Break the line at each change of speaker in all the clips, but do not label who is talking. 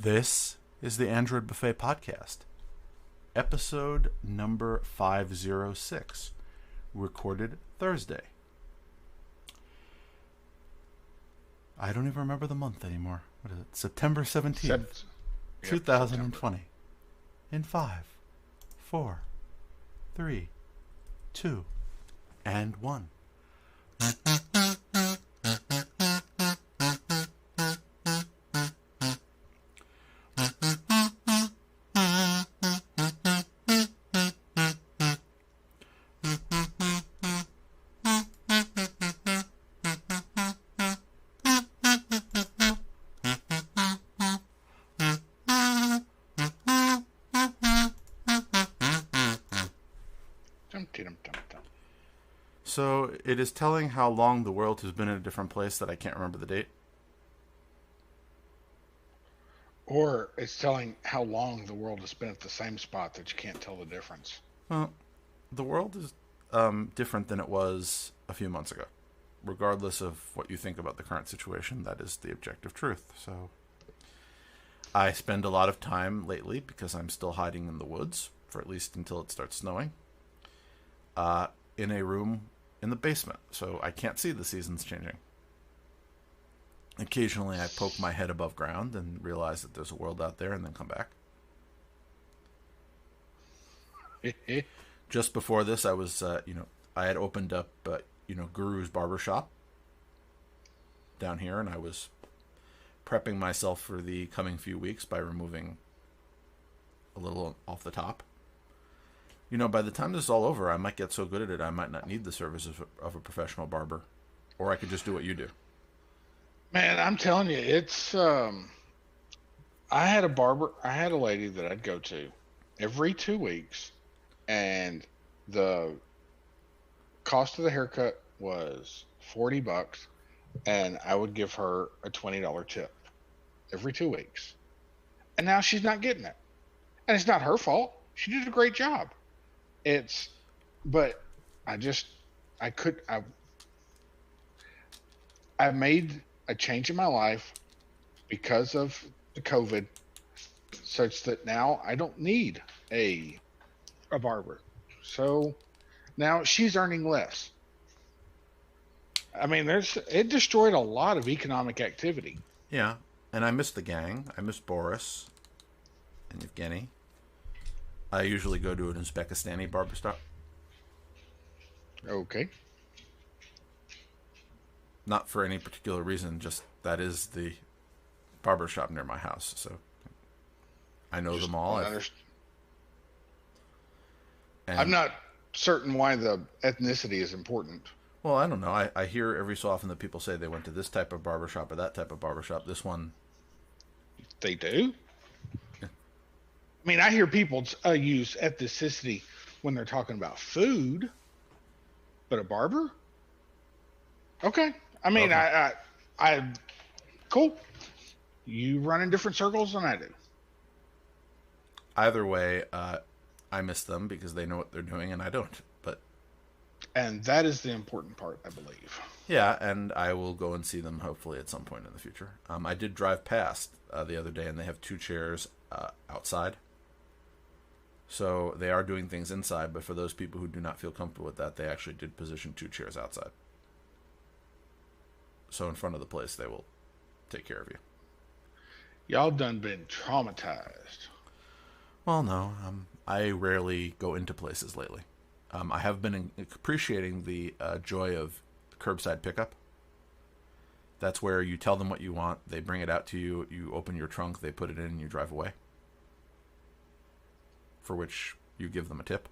This is the Android Buffet Podcast, episode number 506, recorded Thursday. I don't even remember the month anymore. What is it? September 17th, 2020. In 5, 4, 3, 2, and 1. So it is telling how long the world has been in a different place that I can't remember the date.
Or it's telling how long the world has been at the same spot that you can't tell the difference.
Well, the world is different than it was a few months ago. Regardless of what you think about the current situation, that is the objective truth. So I spend a lot of time lately, because I'm still hiding in the woods, for at least until it starts snowing, in a room in the basement, so I can't see the seasons changing. Occasionally I poke my head above ground and realize that there's a world out there and then come back. Just before this, I was, I had opened up, Guru's Barbershop down here, and I was prepping myself for the coming few weeks by removing a little off the top. By the time this is all over, I might get so good at it, I might not need the services of a professional barber. Or I could just do what you do.
Man, I'm telling you, it's, I had a lady that I'd go to every 2 weeks, and the cost of the haircut was $40, and I would give her a $20 tip every 2 weeks. And now she's not getting it. And it's not her fault. She did a great job. But I made a change in my life because of the COVID, such that now I don't need a barber. So now she's earning less. I mean, it destroyed a lot of economic activity.
Yeah, and I miss the gang. I miss Boris and Evgeny. I usually go to an Uzbekistani barbershop.
Okay.
Not for any particular reason, just that is the barbershop near my house, so I know them all.
I'm not certain why the ethnicity is important.
Well, I don't know. I hear every so often that people say they went to this type of barbershop or that type of barbershop. This one...
They do? I mean, I hear people use ethnicity when they're talking about food, but a barber? Okay. I mean, okay. I cool. You run in different circles than I do.
Either way, I miss them because they know what they're doing and I don't.
And that is the important part, I believe.
Yeah, and I will go and see them hopefully at some point in the future. I did drive past the other day, and they have 2 chairs outside. So they are doing things inside, but for those people who do not feel comfortable with that, they actually did position 2 chairs outside. So in front of the place, they will take care of you.
Y'all done been traumatized.
Well, no. I rarely go into places lately. I have been appreciating the joy of curbside pickup. That's where you tell them what you want, they bring it out to you, you open your trunk, they put it in, and you drive away. For which you give them a tip.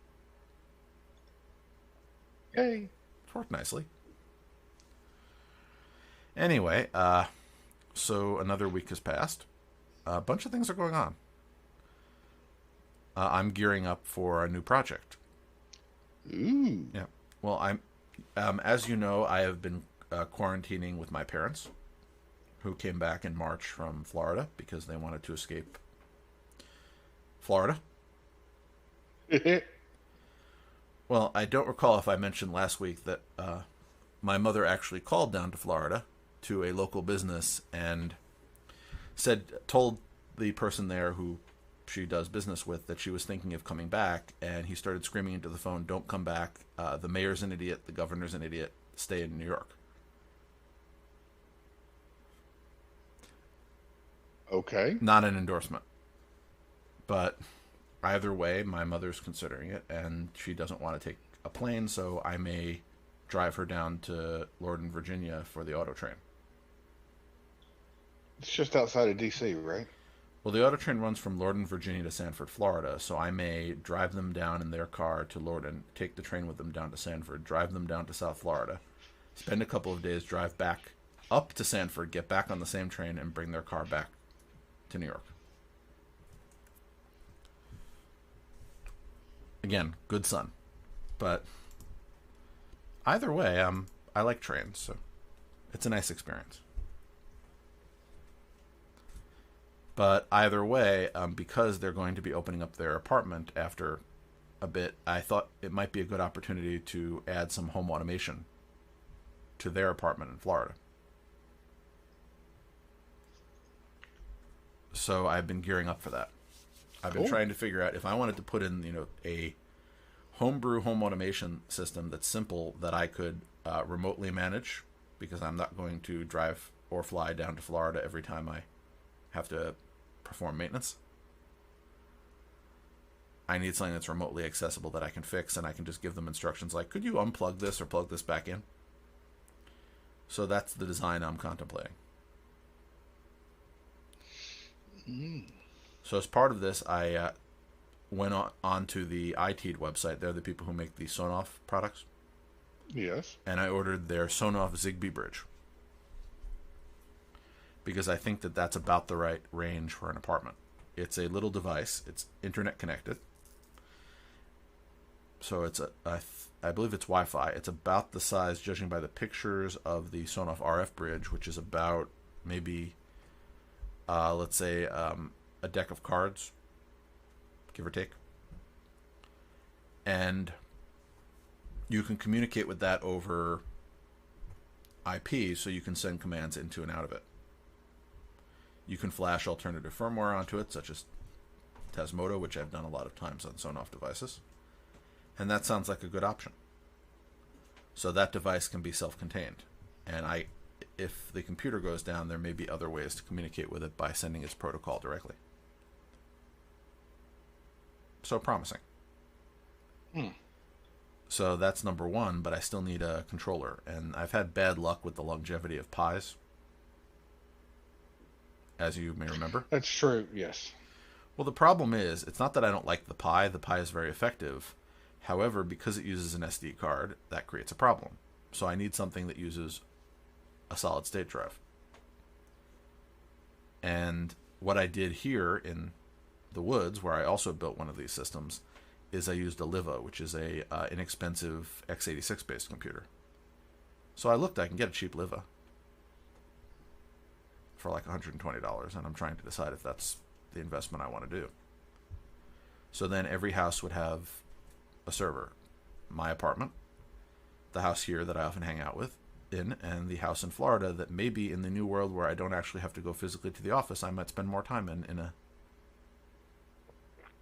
Yay.
It's worked nicely. Anyway, so another week has passed. A bunch of things are going on. I'm gearing up for a new project.
Ooh.
Yeah. Well, as you know, I have been quarantining with my parents, who came back in March from Florida because they wanted to escape Florida. Well, I don't recall if I mentioned last week that my mother actually called down to Florida to a local business and told the person there who she does business with that she was thinking of coming back, and he started screaming into the phone, "Don't come back. The mayor's an idiot. The governor's an idiot. Stay in New York."
Okay.
Not an endorsement. But either way, my mother's considering it, and she doesn't want to take a plane, so I may drive her down to Lorden, Virginia for the auto train.
It's just outside of D.C., right?
Well, the auto train runs from Lorden, Virginia to Sanford, Florida, so I may drive them down in their car to Lorden, take the train with them down to Sanford, drive them down to South Florida, spend a couple of days, drive back up to Sanford, get back on the same train, and bring their car back to New York. Again, good son. But either way, I like trains, so it's a nice experience. But either way, because they're going to be opening up their apartment after a bit, I thought it might be a good opportunity to add some home automation to their apartment in Florida. So I've been gearing up for that. I've been trying to figure out if I wanted to put in, a homebrew home automation system that's simple that I could remotely manage, because I'm not going to drive or fly down to Florida every time I have to perform maintenance. I need something that's remotely accessible that I can fix, and I can just give them instructions like, could you unplug this or plug this back in? So that's the design I'm contemplating. So as part of this, I went on to the iTeed website. They're the people who make the Sonoff products.
Yes.
And I ordered their Sonoff Zigbee bridge, because I think that that's about the right range for an apartment. It's a little device. It's internet connected. So it's I believe it's Wi-Fi. It's about the size, judging by the pictures, of the Sonoff RF bridge, which is about maybe, let's say, a deck of cards, give or take. And you can communicate with that over IP, so you can send commands into and out of it. You can flash alternative firmware onto it, such as Tasmodo, which I've done a lot of times on Sonoff devices. And that sounds like a good option. So that device can be self-contained. And if the computer goes down, there may be other ways to communicate with it by sending its protocol directly. So promising. So that's number one, but I still need a controller. And I've had bad luck with the longevity of Pis, as you may remember.
That's true, yes.
Well, the problem is, it's not that I don't like the Pi. The Pi is very effective. However, because it uses an SD card, that creates a problem. So I need something that uses a solid-state drive. And what I did here in the woods, where I also built one of these systems, is I used a Liva, which is a inexpensive x86-based computer. So I looked, I can get a cheap Liva for like $120, and I'm trying to decide if that's the investment I want to do. So then every house would have a server. My apartment, the house here that I often hang out in, and the house in Florida that maybe in the new world where I don't actually have to go physically to the office, I might spend more time in a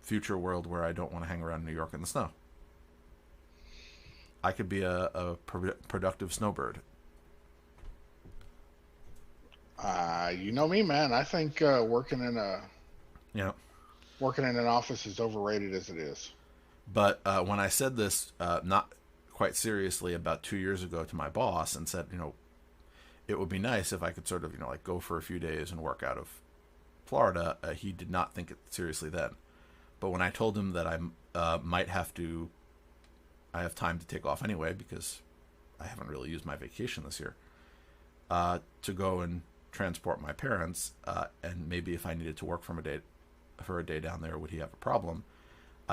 future world where I don't want to hang around in New York in the snow. I could be a productive snowbird.
You know me, man. I think working in an office is overrated as it is.
But when I said this, not quite seriously, about 2 years ago to my boss, and said, it would be nice if I could sort of, like go for a few days and work out of Florida, he did not think it seriously then. But when I told him that I might have to, I have time to take off anyway because I haven't really used my vacation this year, to go and transport my parents, and maybe if I needed to work for a day down there, would he have a problem?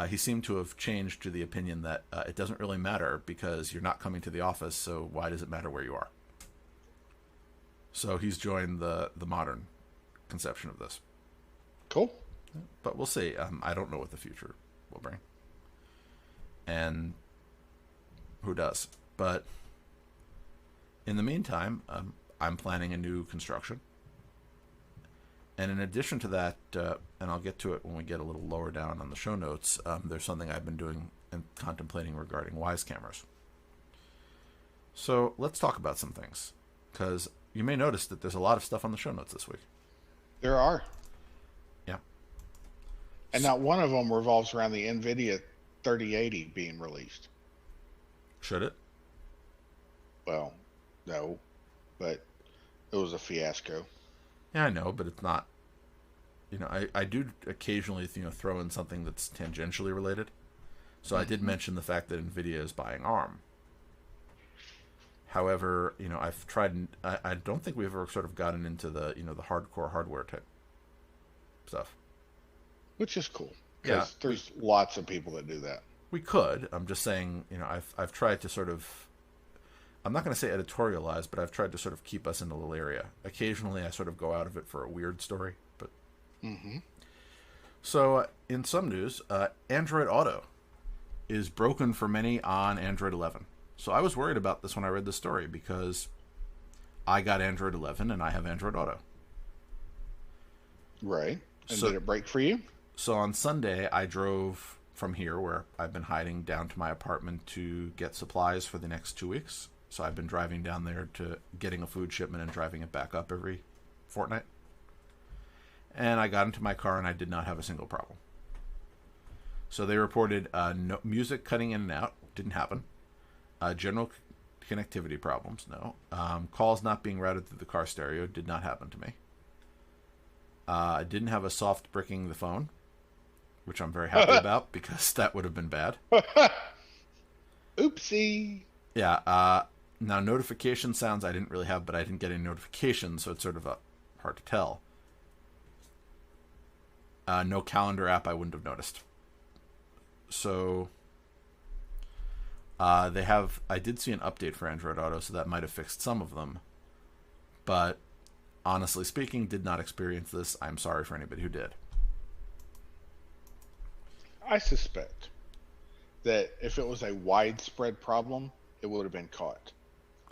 He seemed to have changed to the opinion that it doesn't really matter because you're not coming to the office, so why does it matter where you are? So he's joined the modern conception of this.
Cool.
But we'll see. I don't know what the future will bring. And who does? But in the meantime, I'm planning a new construction. And in addition to that, and I'll get to it when we get a little lower down on the show notes, there's something I've been doing and contemplating regarding Wyze cameras. So let's talk about some things, because you may notice that there's a lot of stuff on the show notes this week.
There are.
Yeah.
And not one of them revolves around the NVIDIA 3080 being released.
Should it?
Well, no, but it was a fiasco.
Yeah, I know, but it's not. I do occasionally, throw in something that's tangentially related. So I did mention the fact that NVIDIA is buying ARM. However, I've tried. I don't think we've ever sort of gotten into the, the hardcore hardware type stuff.
Which is cool. Because there's lots of people that do that.
We could. I'm just saying, I've tried to sort of, I'm not going to say editorialize, but I've tried to sort of keep us in a little area. Occasionally, I sort of go out of it for a weird story, but. So, in some news, Android Auto is broken for many on Android 11. So I was worried about this when I read the story, because I got Android 11 and I have Android Auto.
Right. And did it break for you?
So on Sunday, I drove from here, where I've been hiding, down to my apartment to get supplies for the next 2 weeks. So I've been driving down there to getting a food shipment and driving it back up every fortnight. And I got into my car and I did not have a single problem. So they reported no music cutting in and out. Didn't happen. General connectivity problems, no. Calls not being routed through the car stereo, did not happen to me. I didn't have a soft bricking the phone, which I'm very happy about, because that would have been bad.
Oopsie.
Yeah. Now, notification sounds I didn't really have, but I didn't get any notifications, so it's sort of hard to tell. No calendar app I wouldn't have noticed. So I did see an update for Android Auto, so that might have fixed some of them. But honestly speaking, did not experience this. I'm sorry for anybody who did.
I suspect that if it was a widespread problem, it would have been caught.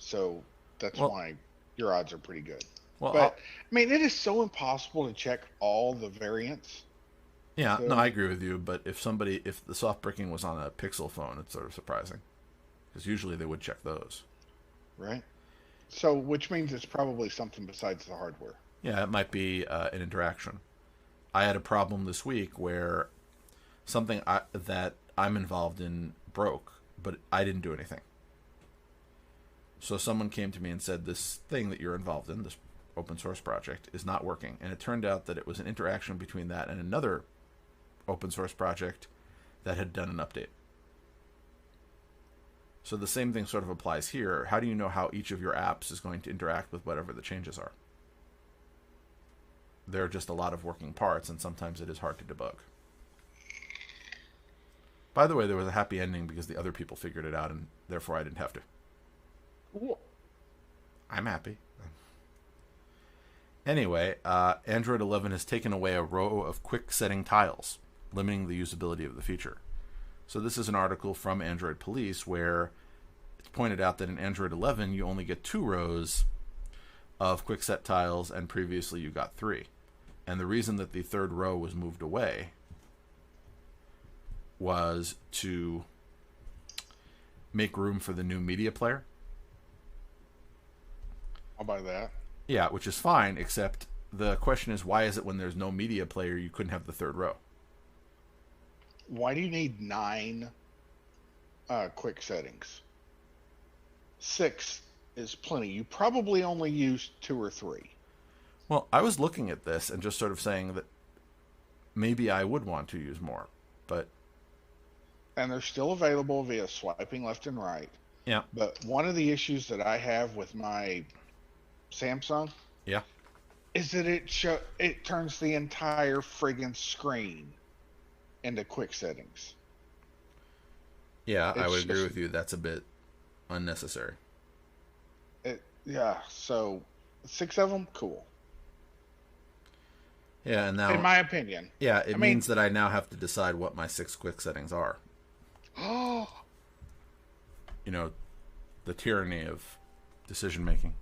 So that's why your odds are pretty good.
Well,
but I mean, it is so impossible to check all the variants.
Yeah, so, no, I agree with you. But if the soft bricking was on a Pixel phone, it's sort of surprising, because usually they would check those.
Right. So, which means it's probably something besides the hardware.
Yeah, it might be an interaction. I had a problem this week where something that I'm involved in broke, but I didn't do anything. So someone came to me and said, this thing that you're involved in, this open source project, is not working. And it turned out that it was an interaction between that and another open source project that had done an update. So the same thing sort of applies here. How do you know how each of your apps is going to interact with whatever the changes are? There are just a lot of working parts, and sometimes it is hard to debug. By the way, there was a happy ending because the other people figured it out, and therefore I didn't have to.
Cool.
I'm happy. Anyway, Android 11 has taken away a row of quick setting tiles, limiting the usability of the feature. So this is an article from Android Police where it's pointed out that in Android 11 you only get 2 rows of quick set tiles, and previously you got 3. And the reason that the third row was moved away was to make room for the new media player.
I'll buy that.
Yeah, which is fine, except the question is, why is it when there's no media player you couldn't have the third row?
Why do you need 9 quick settings? 6 is plenty. You probably only use 2 or 3.
Well, I was looking at this and just sort of saying that maybe I would want to use more, but...
And they're still available via swiping left and right.
Yeah.
But one of the issues that I have with my Samsung, is that it turns the entire friggin' screen into quick settings.
Yeah, I would agree with you. That's a bit unnecessary.
So 6 of them, cool.
Yeah, and now,
in my opinion.
Yeah, it means that I now have to decide what my 6 quick settings are.
Oh.
You know, the tyranny of decision making.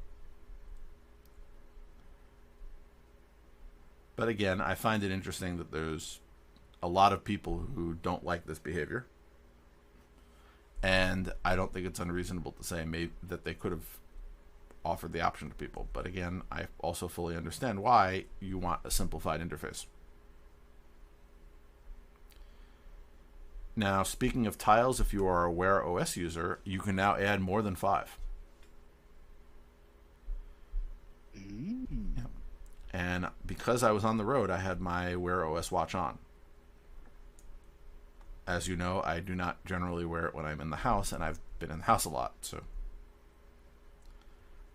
But again, I find it interesting that there's a lot of people who don't like this behavior. And I don't think it's unreasonable to say maybe that they could have offered the option to people. But again, I also fully understand why you want a simplified interface. Now, speaking of tiles, if you are a Wear OS user, you can now add more than 5. Yeah. And because I was on the road, I had my Wear OS watch on. As you know, I do not generally wear it when I'm in the house, and I've been in the house a lot, so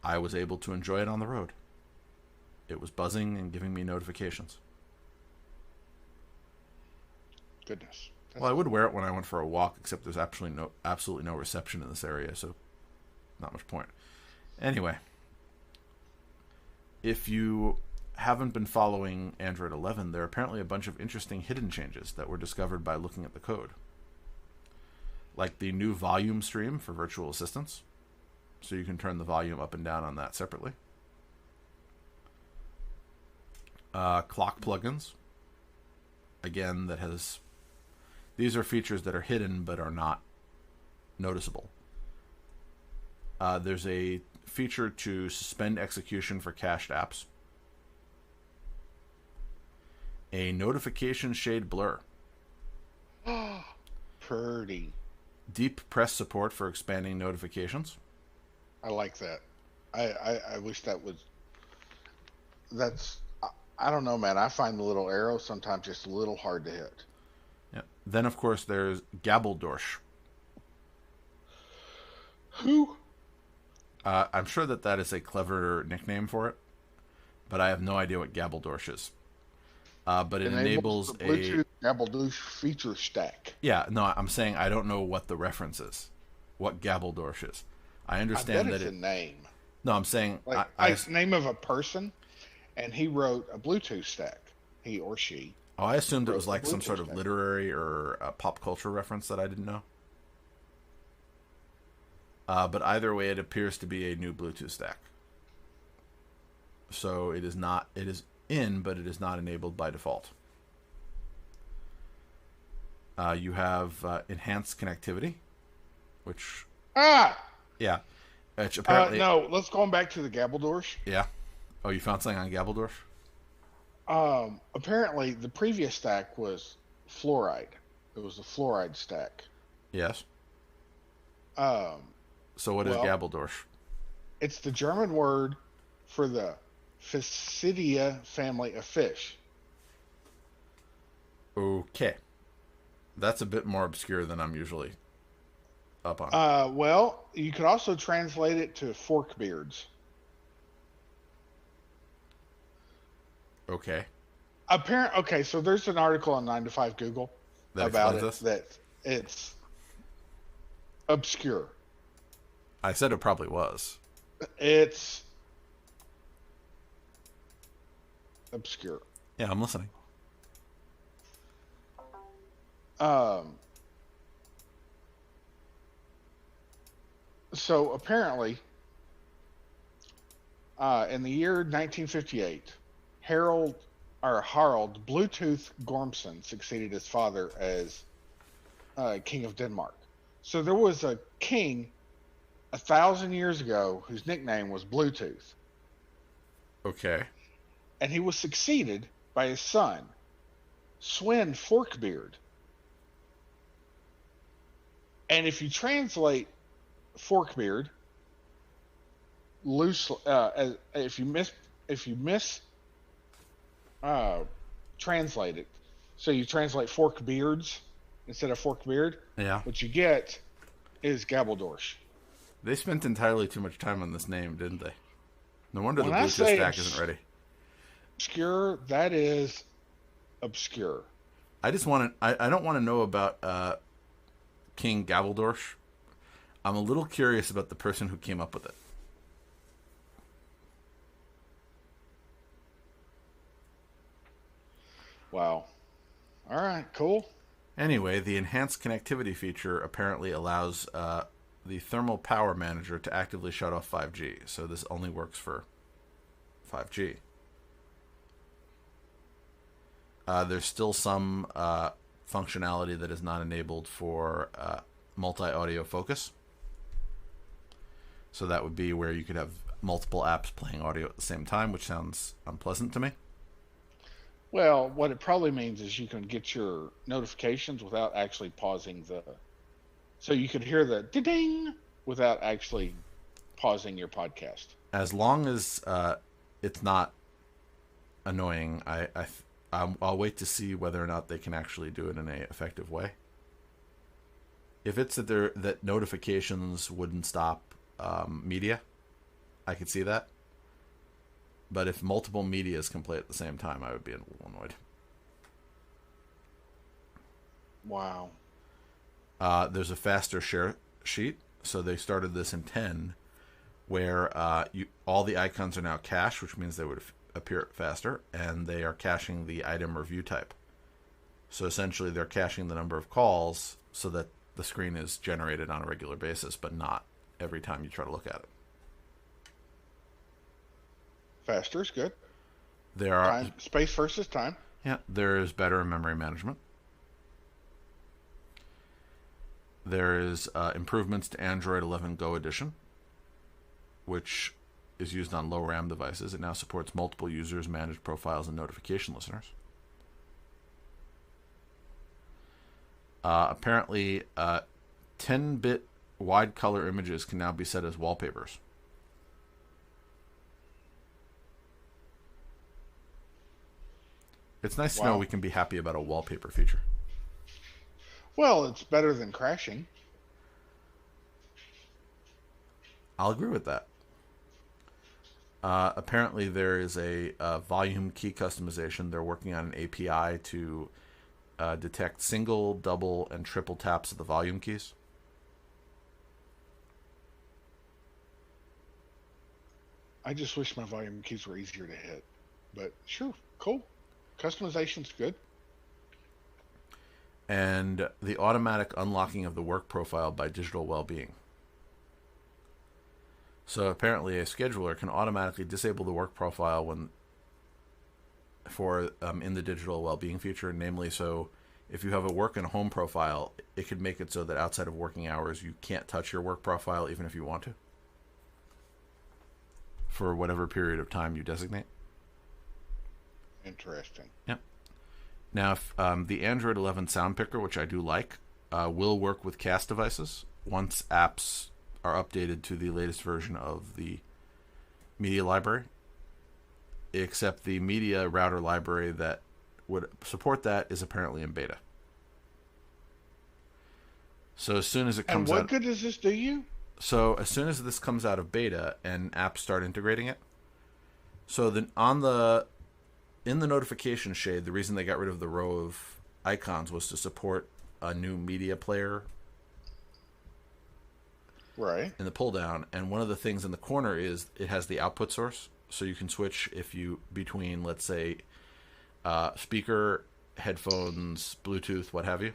I was able to enjoy it on the road. It was buzzing and giving me notifications.
Goodness.
Well, I would wear it when I went for a walk, except there's absolutely no reception in this area, so not much point. Anyway, if you haven't been following Android 11, there are apparently a bunch of interesting hidden changes that were discovered by looking at the code. Like the new volume stream for virtual assistants, so you can turn the volume up and down on that separately. Clock plugins. Again, these are features that are hidden but are not noticeable. There's a feature to suspend execution for cached apps. A notification shade blur.
Pretty.
Deep press support for expanding notifications.
I like that. I wish that was. I don't know, man. I find the little arrow sometimes just a little hard to hit.
Yeah. Then, of course, there's Gabeldorsh.
Who?
I'm sure that is a clever nickname for it, but I have no idea what Gabeldorsh is. But it enables
the Bluetooth Gabeldorsh feature stack.
Yeah, no, I'm saying I don't know what the reference is, what Gabeldorsh is. I understand
I bet
that
it's a name.
No, I'm saying
like name of a person, and he wrote a Bluetooth stack. He or she.
Oh, I assumed it was like some sort of literary or pop culture reference that I didn't know. But either way, it appears to be a new Bluetooth stack. So it is not. It is in, but it is not enabled by default. You have enhanced connectivity, which yeah, which apparently
no. Let's go back to the Gabeldorsh.
Yeah. Oh, you found something on Gabeldorsh?
Apparently the previous stack was fluoride. It was a fluoride stack.
Yes. So what is Gabeldorsh?
It's the German word for the Physidia family of fish.
Okay. That's a bit more obscure than I'm usually up on.
Well, you could also translate it to forkbeards.
Okay.
Okay, so there's an article on 9 to 5 Google about it that it's obscure.
I said it probably was.
It's obscure.
Yeah, I'm listening.
So apparently, in the year 1958, Harald Bluetooth Gormson succeeded his father as King of Denmark. So there was a king 1,000 years ago whose nickname was Bluetooth.
Okay.
And he was succeeded by his son, Sven Forkbeard. And if you translate Forkbeard loosely, if you translate it, so you translate Forkbeards instead of Forkbeard,
yeah,
what you get is Gabeldorsh.
They spent entirely too much time on this name, didn't they? No wonder the Bluetooth stack isn't ready.
Obscure, that is obscure.
I just want to. I don't want to know about King Gabeldorsh. I'm a little curious about the person who came up with it.
Wow. All right, cool.
Anyway, the enhanced connectivity feature apparently allows the thermal power manager to actively shut off 5G. So this only works for 5G. There's still some functionality that is not enabled for multi-audio focus. So that would be where you could have multiple apps playing audio at the same time, which sounds unpleasant to me.
Well, what it probably means is you can get your notifications without actually pausing the. So you could hear the ding without actually pausing your podcast.
As long as it's not annoying, I'll wait to see whether or not they can actually do it in a effective way. If it's that notifications wouldn't stop media, I could see that. But if multiple medias can play at the same time, I would be a little annoyed.
Wow.
There's a faster share sheet. So they started this in 10, where all the icons are now cached, which means they would appear faster, and they are caching the item or view type. So essentially they're caching the number of calls so that the screen is generated on a regular basis, but not every time you try to look at it.
Faster is good.
There are
space versus time.
Yeah, there is better memory management. There is improvements to Android 11 Go Edition, which is used on low RAM devices. It now supports multiple users, managed profiles, and notification listeners. Apparently, 10-bit wide color images can now be set as wallpapers. It's nice to know we can be happy about a wallpaper feature.
Well, it's better than crashing.
I'll agree with that. Apparently, there is a volume key customization. They're working on an API to detect single, double, and triple taps of the volume keys.
I just wish my volume keys were easier to hit. But sure, cool. Customization's good.
And the automatic unlocking of the work profile by Digital Wellbeing. So apparently a scheduler can automatically disable the work profile in the Digital Wellbeing feature. Namely, so if you have a work and home profile, it could make it so that outside of working hours you can't touch your work profile even if you want to, for whatever period of time you designate.
Interesting.
Yep. Now, if, the Android 11 sound picker, which I do like, will work with cast devices once apps are updated to the latest version of the media library. Except the media router library that would support that is apparently in beta. So as soon as it comes out...
And what good does this do you?
So as soon as this comes out of beta and apps start integrating it, so then in the notification shade, the reason they got rid of the row of icons was to support a new media player,
right,
in the pull down. And one of the things in the corner is it has the output source, so you can switch between, let's say, speaker, headphones, Bluetooth, what have you.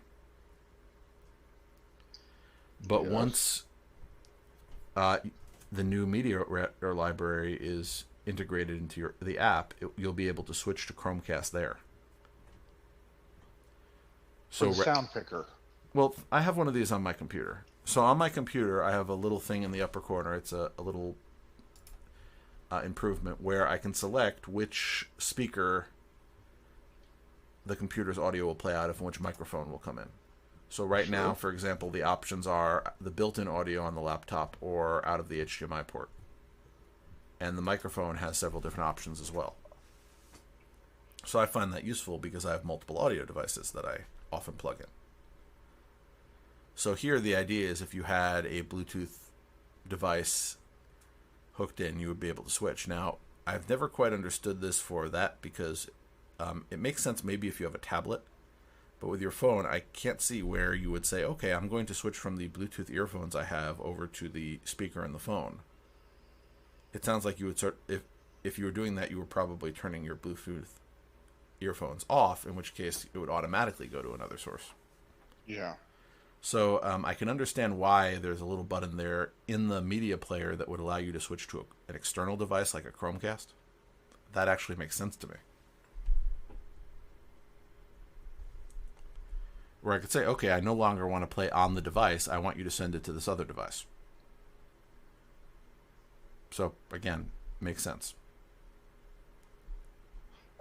But yes, once the new media library is integrated into the app, you'll be able to switch to Chromecast there.
So sound picker.
Well, I have one of these on my computer. So on my computer, I have a little thing in the upper corner. It's a little improvement where I can select which speaker the computer's audio will play out of and which microphone will come in. So right now, for example, the options are the built-in audio on the laptop or out of the HDMI port. And the microphone has several different options as well. So I find that useful because I have multiple audio devices that I often plug in. So here the idea is if you had a Bluetooth device hooked in, you would be able to switch. Now, I've never quite understood this for that because it makes sense maybe if you have a tablet. But with your phone, I can't see where you would say, okay, I'm going to switch from the Bluetooth earphones I have over to the speaker in the phone. It sounds like you would if you were doing that, you were probably turning your Bluetooth earphones off, in which case it would automatically go to another source.
Yeah.
So I can understand why there's a little button there in the media player that would allow you to switch to an external device like a Chromecast. That actually makes sense to me. where I could say, okay, I no longer want to play on the device. I want you to send it to this other device. So, again, makes sense.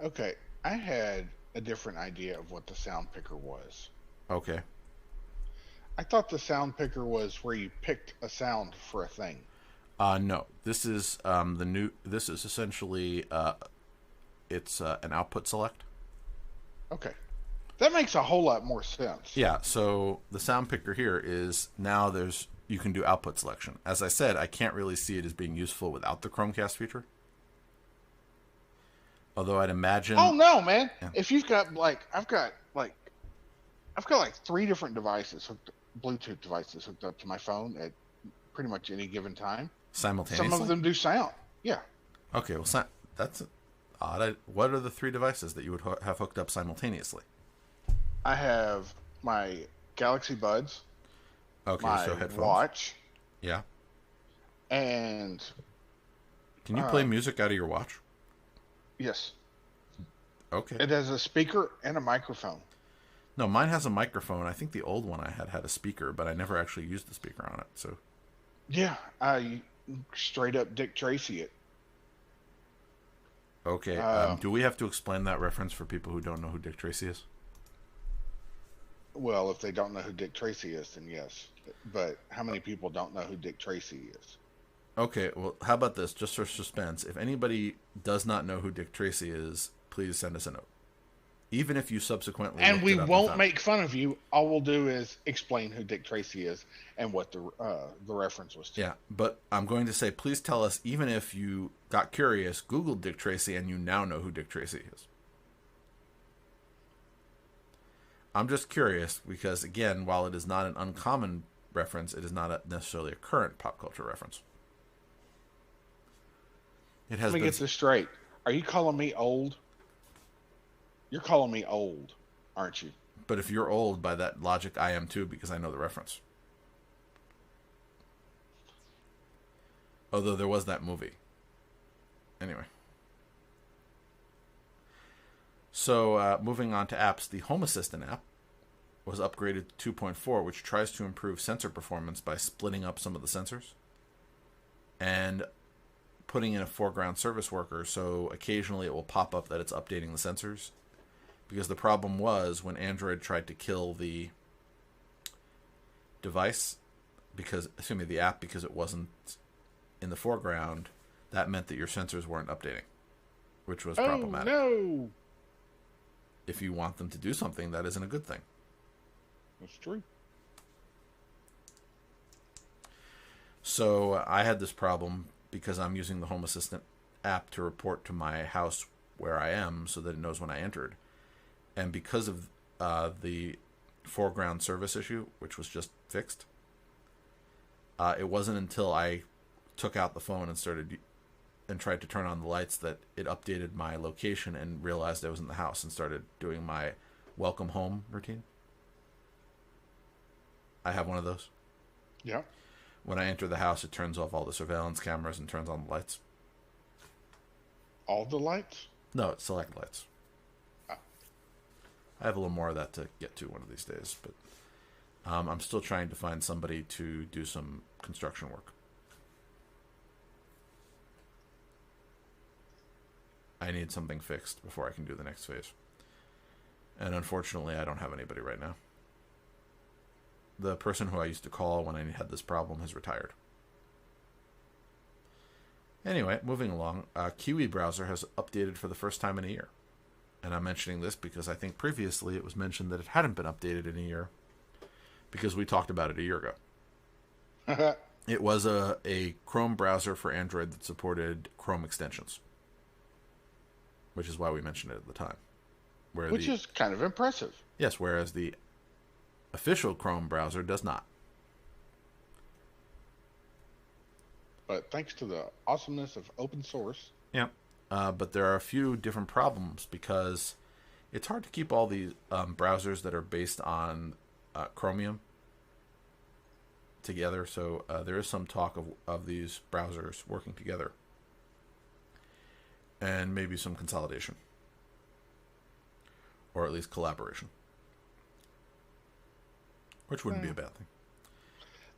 Okay, I had a different idea of what the sound picker was.
Okay.
I thought the sound picker was where you picked a sound for a thing.
No. This is This is essentially it's an output select.
Okay, that makes a whole lot more sense.
Yeah. So the sound picker here is now you can do output selection. As I said, I can't really see it as being useful without the Chromecast feature. Although I'd imagine.
Oh no, man!
Yeah.
If you've got I've got like 3 different devices, Bluetooth devices hooked up to my phone at pretty much any given time.
Simultaneously.
Some of them do sound. Yeah.
Okay. Well, that's odd. What are the 3 devices that you would have hooked up simultaneously?
I have my Galaxy Buds.
Okay,
my
so headphones.
watch.
Yeah.
And.
Can you play music out of your watch?
Yes.
Okay.
It has a speaker and a microphone.
No, mine has a microphone. I think the old one I had a speaker, but I never actually used the speaker on it. So.
Yeah, I straight up Dick Tracy it.
Okay. Do we have to explain that reference for people who don't know who Dick Tracy is?
Well, if they don't know who Dick Tracy is, then yes. But how many people don't know who Dick Tracy is?
Okay, well, how about this? Just for suspense, if anybody does not know who Dick Tracy is, please send us a note. Even if you subsequently
and we won't
and
make fun of you. All we'll do is explain who Dick Tracy is and what the reference was to.
Yeah, but I'm going to say, please tell us, even if you got curious, Googled Dick Tracy, and you now know who Dick Tracy is. I'm just curious because, again, while it is not an uncommon reference, it is not necessarily a current pop culture reference. It has.
Let me get this straight. Are you calling me old? You're calling me old, aren't you?
But if you're old, by that logic, I am too, because I know the reference. Although there was that movie. Anyway. So, moving on to apps, the Home Assistant app was upgraded to 2.4, which tries to improve sensor performance by splitting up some of the sensors and putting in a foreground service worker, so occasionally it will pop up that it's updating the sensors. Because the problem was when Android tried to kill the device, the app, because it wasn't in the foreground, that meant that your sensors weren't updating, which was problematic.
Oh, no!
If you want them to do something, that isn't a good thing.
That's true.
So I had this problem because I'm using the Home Assistant app to report to my house where I am so that it knows when I entered. And because of the foreground service issue, which was just fixed, it wasn't until I took out the phone and tried to turn on the lights that it updated my location and realized I was in the house and started doing my welcome home routine. I have one of those.
Yeah.
When I enter the house, it turns off all the surveillance cameras and turns on the lights.
All the lights?
No, it's select lights. I have a little more of that to get to one of these days, but I'm still trying to find somebody to do some construction work. I need something fixed before I can do the next phase. And unfortunately, I don't have anybody right now. The person who I used to call when I had this problem has retired. Anyway, moving along, Kiwi Browser has updated for the first time in a year. And I'm mentioning this because I think previously it was mentioned that it hadn't been updated in a year because we talked about it a year ago. It was a Chrome browser for Android that supported Chrome extensions, which is why we mentioned it at the time.
Which is kind of impressive.
Yes, whereas the official Chrome browser does not.
But thanks to the awesomeness of open source.
Yeah. But there are a few different problems because it's hard to keep all these browsers that are based on Chromium together. So there is some talk of these browsers working together. And maybe some consolidation. Or at least collaboration. which wouldn't be
Eh,
a bad thing.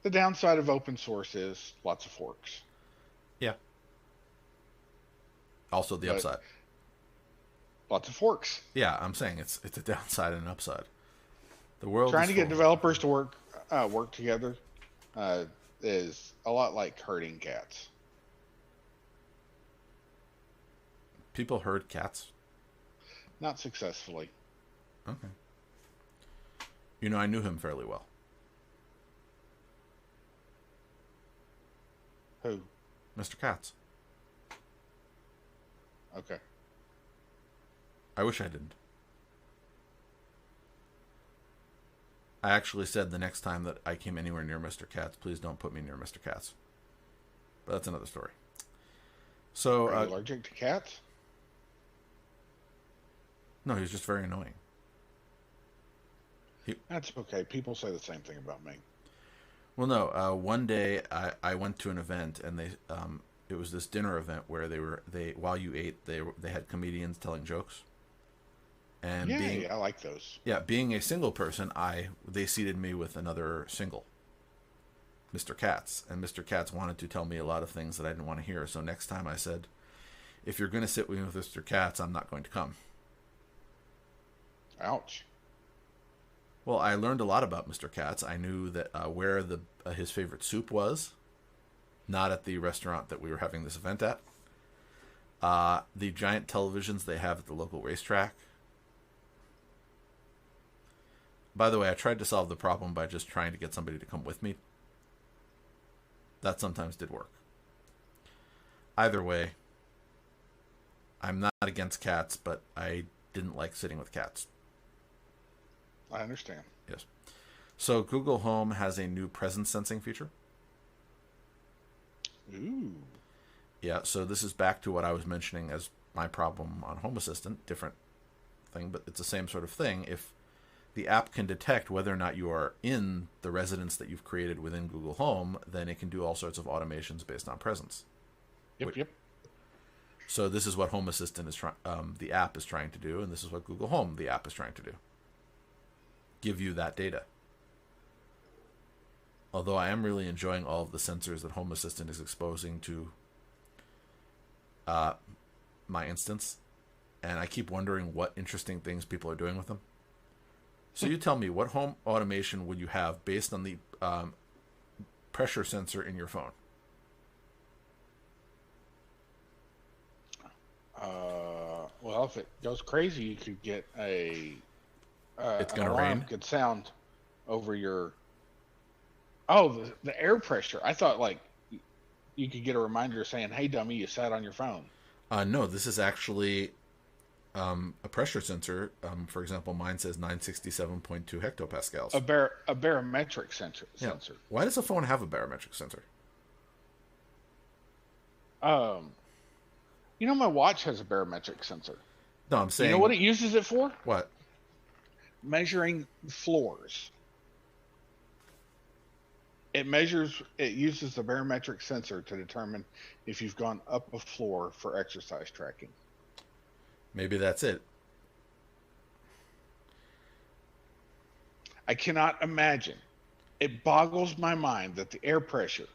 the downside of open source is lots of forks,
Yeah. Also, the
but
upside.
lots of forks.
Yeah, I'm saying it's a downside and an upside. The world
Trying
is
to
full
get
of
developers to work together uh, is a lot like herding cats.
people herd cats.
Not successfully.
Okay. You know, I knew him fairly well.
Who?
Mr. Katz.
Okay.
I wish I didn't. I actually said the next time that I came anywhere near Mr. Katz, please don't put me near Mr. Katz. But that's another story. So,
Are you allergic to cats?
no, he was just very annoying.
That's okay. People say the same thing about me.
Well, no. One day I went to an event and it was this dinner event where they while you ate they had comedians telling jokes. And
Yeah, I like those.
being a single person, they seated me with another single, Mr. Katz, and Mr. Katz wanted to tell me a lot of things that I didn't want to hear. So next time I said, if you're going to sit with me with Mr. Katz, I'm not going to come.
Ouch.
Well, I learned a lot about Mr. Katz. I knew that where his favorite soup was, not at the restaurant that we were having this event at. The giant televisions they have at the local racetrack. By the way, I tried to solve the problem by just trying to get somebody to come with me. That sometimes did work. Either way, I'm not against cats, but I didn't like sitting with cats.
I understand.
Yes. So Google Home has a new presence sensing feature.
Ooh.
Yeah, so this is back to what I was mentioning as my problem on Home Assistant. Different thing, but it's the same sort of thing. If the app can detect whether or not you are in the residence that you've created within Google Home, then it can do all sorts of automations based on presence.
Yep.
So this is what Home Assistant the app is trying to do, and this is what Google Home, the app, is trying to do. Give you that data. Although I am really enjoying all of the sensors that Home Assistant is exposing to my instance, and I keep wondering what interesting things people are doing with them. So you tell me, what home automation would you have based on the pressure sensor in your phone?
Well, if it goes crazy, you could get
It's
an
gonna
alarm
rain?
could sound over your. Oh, the air pressure. I thought like you could get a reminder saying, "Hey, dummy, you sat on your phone."
No, this is actually a pressure sensor. For example, mine says 967.2 hectopascals.
A barometric sensor.
Yeah. Why does a phone have a barometric sensor?
You know, my watch has a barometric sensor.
No, I'm saying.
You know what it uses it for?
What?
Measuring floors. It uses the barometric sensor to determine if you've gone up a floor for exercise tracking.
Maybe that's it.
I cannot imagine. It boggles my mind that the air pressure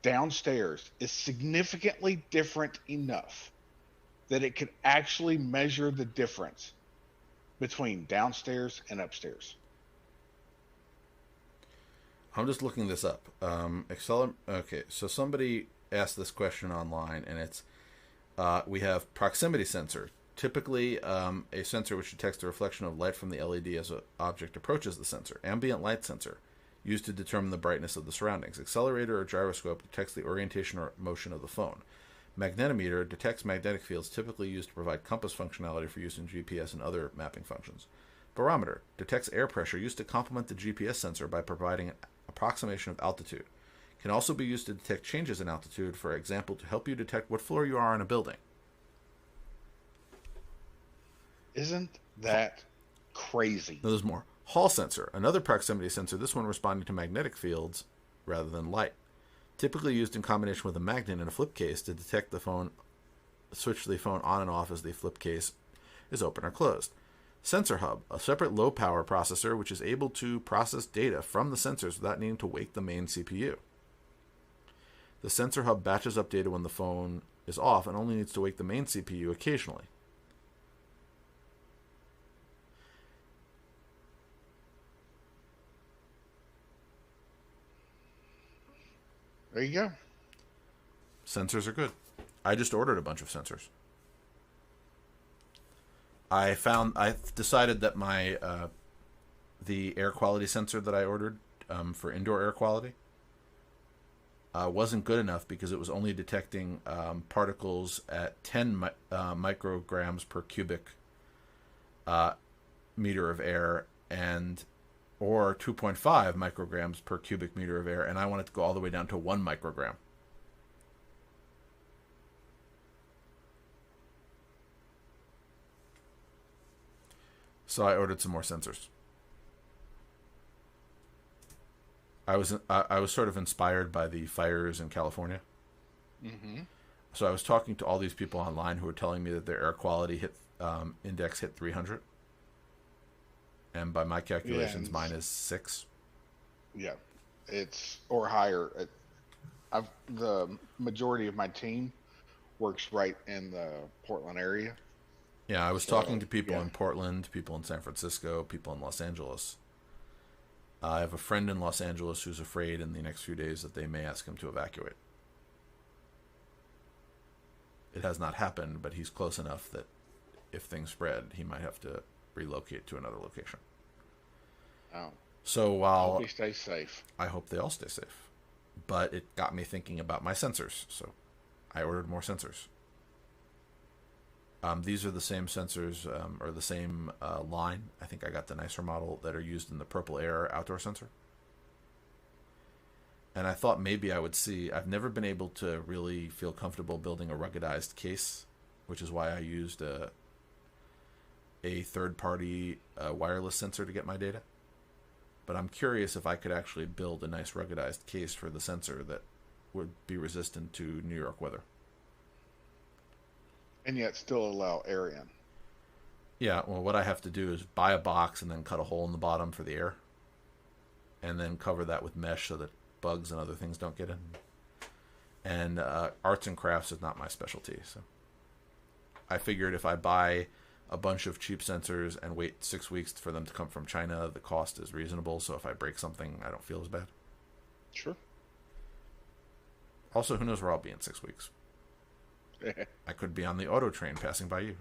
downstairs is significantly different enough that it could actually measure the difference between downstairs and upstairs.
I'm just looking this up. Okay, so somebody asked this question online, and it's we have proximity sensor. Typically, a sensor which detects the reflection of light from the LED as an object approaches the sensor. Ambient light sensor, used to determine the brightness of the surroundings. Accelerator or gyroscope detects the orientation or motion of the phone. Magnetometer detects magnetic fields, typically used to provide compass functionality for use in GPS and other mapping functions. Barometer detects air pressure, used to complement the GPS sensor by providing an approximation of altitude. Can also be used to detect changes in altitude, for example, to help you detect what floor you are in a building.
Isn't that crazy?
Now, there's more. Hall sensor, another proximity sensor, this one responding to magnetic fields rather than light. Typically used in combination with a magnet and a flip case to detect the phone, switch the phone on and off as the flip case is open or closed. Sensor Hub, a separate low-power processor which is able to process data from the sensors without needing to wake the main CPU. The Sensor Hub batches up data when the phone is off and only needs to wake the main CPU occasionally.
There you go.
Sensors are good. I just ordered a bunch of sensors. I decided that my the air quality sensor that I ordered for indoor air quality wasn't good enough because it was only detecting particles at 10 micrograms per cubic meter of air or 2.5 micrograms per cubic meter of air, and I wanted to go all the way down to 1 microgram. So I ordered some more sensors. I was sort of inspired by the fires in California.
Mm-hmm.
So I was talking to all these people online who were telling me that their air quality index hit 300, and by my calculations, mine is 6.
Yeah, it's or higher. The majority of my team works right in the Portland area.
Yeah, I was talking to people in Portland, people in San Francisco, people in Los Angeles. I have a friend in Los Angeles who's afraid in the next few days that they may ask him to evacuate. It has not happened, but he's close enough that if things spread, he might have to relocate to another location.
Oh.
So while
I hope he stays safe.
I hope they all stay safe. But it got me thinking about my sensors, so I ordered more sensors. These are the same sensors, or the same line. I think I got the nicer model that are used in the Purple Air outdoor sensor. And I thought maybe I would see. I've never been able to really feel comfortable building a ruggedized case, which is why I used a third-party wireless sensor to get my data. But I'm curious if I could actually build a nice ruggedized case for the sensor that would be resistant to New York weather.
And yet still allow air in.
Yeah, well, what I have to do is buy a box and then cut a hole in the bottom for the air. And then cover that with mesh so that bugs and other things don't get in. And arts and crafts is not my specialty. So I figured if I buy a bunch of cheap sensors and wait 6 weeks for them to come from China, the cost is reasonable. So if I break something, I don't feel as bad.
Sure.
Also, who knows where I'll be in 6 weeks? I could be on the auto train passing by you.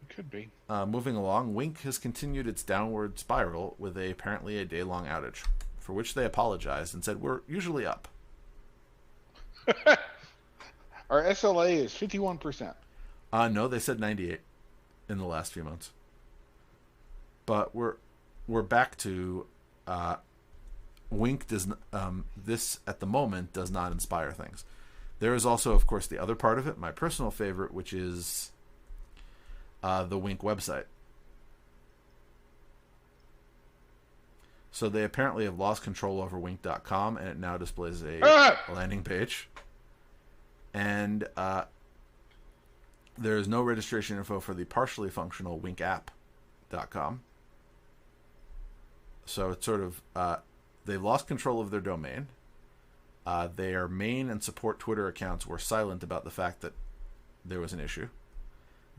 It could be.
Moving along, Wink has continued its downward spiral with apparently a day-long outage, for which they apologized and said, "We're usually up."
Our SLA is 51%.
No, they said 98 in the last few months. But we're back to Wink does this at the moment does not inspire things. There is also, of course, the other part of it, my personal favorite, which is the Wink website. So they apparently have lost control over Wink.com, and it now displays a landing page. And there is no registration info for the partially functional winkapp.com. So it's sort of, they've lost control of their domain. Their main and support Twitter accounts were silent about the fact that there was an issue.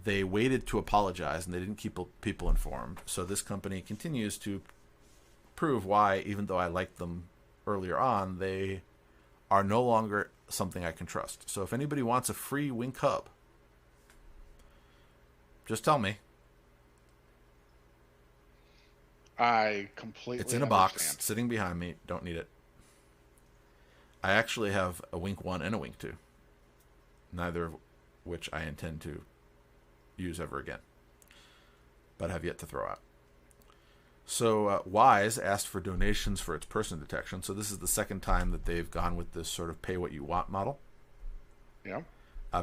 They waited to apologize, and they didn't keep people informed. So this company continues to prove why, even though I liked them earlier on, they are no longer something I can trust. So if anybody wants a free Wink Hub, just tell me.
I completely
It's in a box, sitting behind me. Don't need it. I actually have a Wink 1 and a Wink 2. Neither of which I intend to use ever again. But have yet to throw out. So Wise asked for donations for its person detection. So this is the second time that they've gone with this sort of pay what you want model.
Yeah.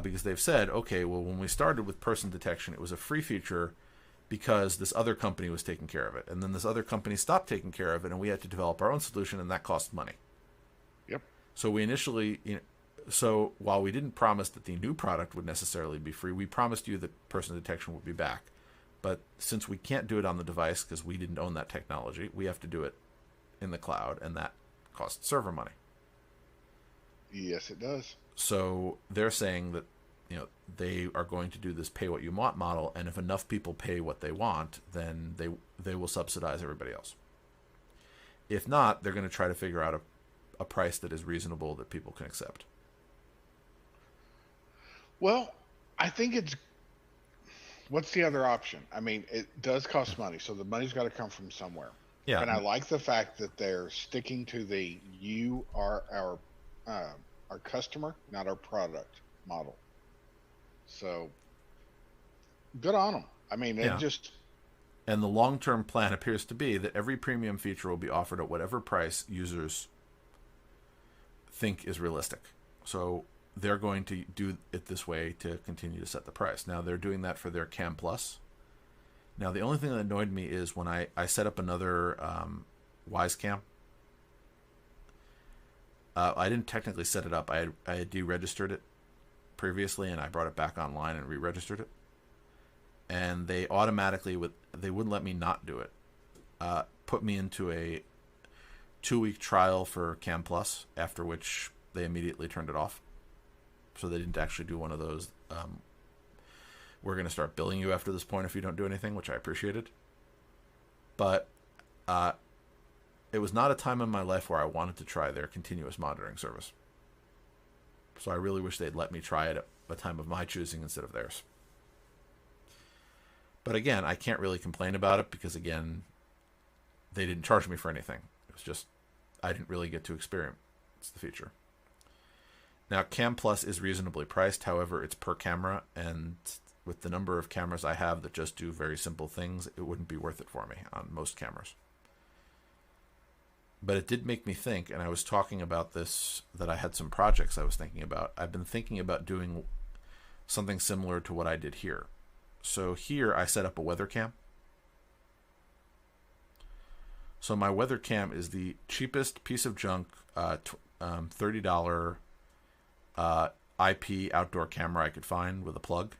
Because they've said, okay, well, when we started with person detection, it was a free feature because this other company was taking care of it. And then this other company stopped taking care of it, and we had to develop our own solution, and that cost money.
Yep.
So we initially, so while we didn't promise that the new product would necessarily be free, we promised you that person detection would be back. But since we can't do it on the device because we didn't own that technology, we have to do it in the cloud, and that costs server money.
Yes, it does.
So they're saying that, they are going to do this pay what you want model, and if enough people pay what they want, then they will subsidize everybody else. If not, they're going to try to figure out a price that is reasonable that people can accept.
Well, I think it's what's the other option? I mean, it does cost money, so the money's got to come from somewhere.
Yeah.
And I like the fact that they're sticking to the you are our customer, not our product model. So good on them. I mean, it just.
And the long-term plan appears to be that every premium feature will be offered at whatever price users think is realistic. So they're going to do it this way to continue to set the price. Now, they're doing that for their Cam Plus. Now, the only thing that annoyed me is when I set up another Wyze Cam. I didn't technically set it up. I had deregistered it previously, and I brought it back online and re-registered it. And they automatically, they wouldn't let me not do it. Put me into a 2-week trial for Cam Plus, after which they immediately turned it off. So they didn't actually do one of those. We're going to start billing you after this point if you don't do anything, which I appreciated. But it was not a time in my life where I wanted to try their continuous monitoring service. So I really wish they'd let me try it at a time of my choosing instead of theirs. But again, I can't really complain about it because, again, they didn't charge me for anything. It was just, I didn't really get to experience the feature. Now, Cam Plus is reasonably priced. However, it's per camera, and with the number of cameras I have that just do very simple things, it wouldn't be worth it for me on most cameras. But it did make me think, and I was talking about this, that I had some projects I was thinking about. I've been thinking about doing something similar to what I did here. So here I set up a weather cam. So my weather cam is the cheapest piece of junk, $30 IP outdoor camera I could find with a plug.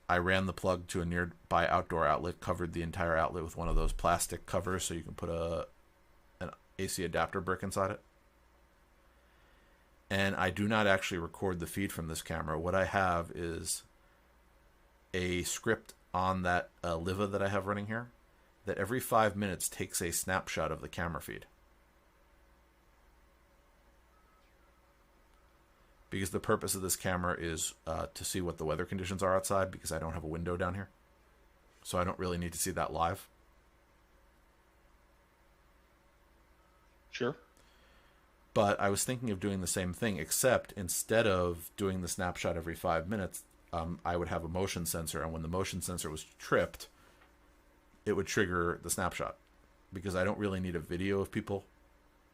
I ran the plug to a nearby outdoor outlet, covered the entire outlet with one of those plastic covers so you can put an AC adapter brick inside it. And I do not actually record the feed from this camera. What I have is a script on that Liva that I have running here that every 5 minutes takes a snapshot of the camera feed. Because the purpose of this camera is to see what the weather conditions are outside, because I don't have a window down here. So I don't really need to see that live.
Sure.
But I was thinking of doing the same thing, except instead of doing the snapshot every 5 minutes, I would have a motion sensor, and when the motion sensor was tripped, it would trigger the snapshot. Because I don't really need a video of people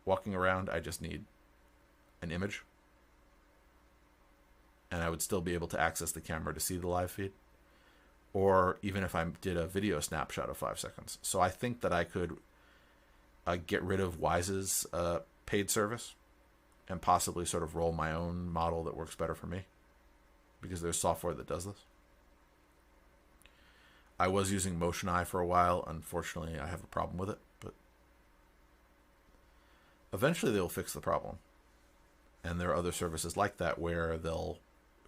walking around, I just need an image. And I would still be able to access the camera to see the live feed. Or even if I did a video snapshot of 5 seconds. So I think that I could get rid of Wyze's paid service and possibly sort of roll my own model that works better for me. Because there's software that does this. I was using MotionEye for a while. Unfortunately, I have a problem with it. But eventually they'll fix the problem. And there are other services like that where they'll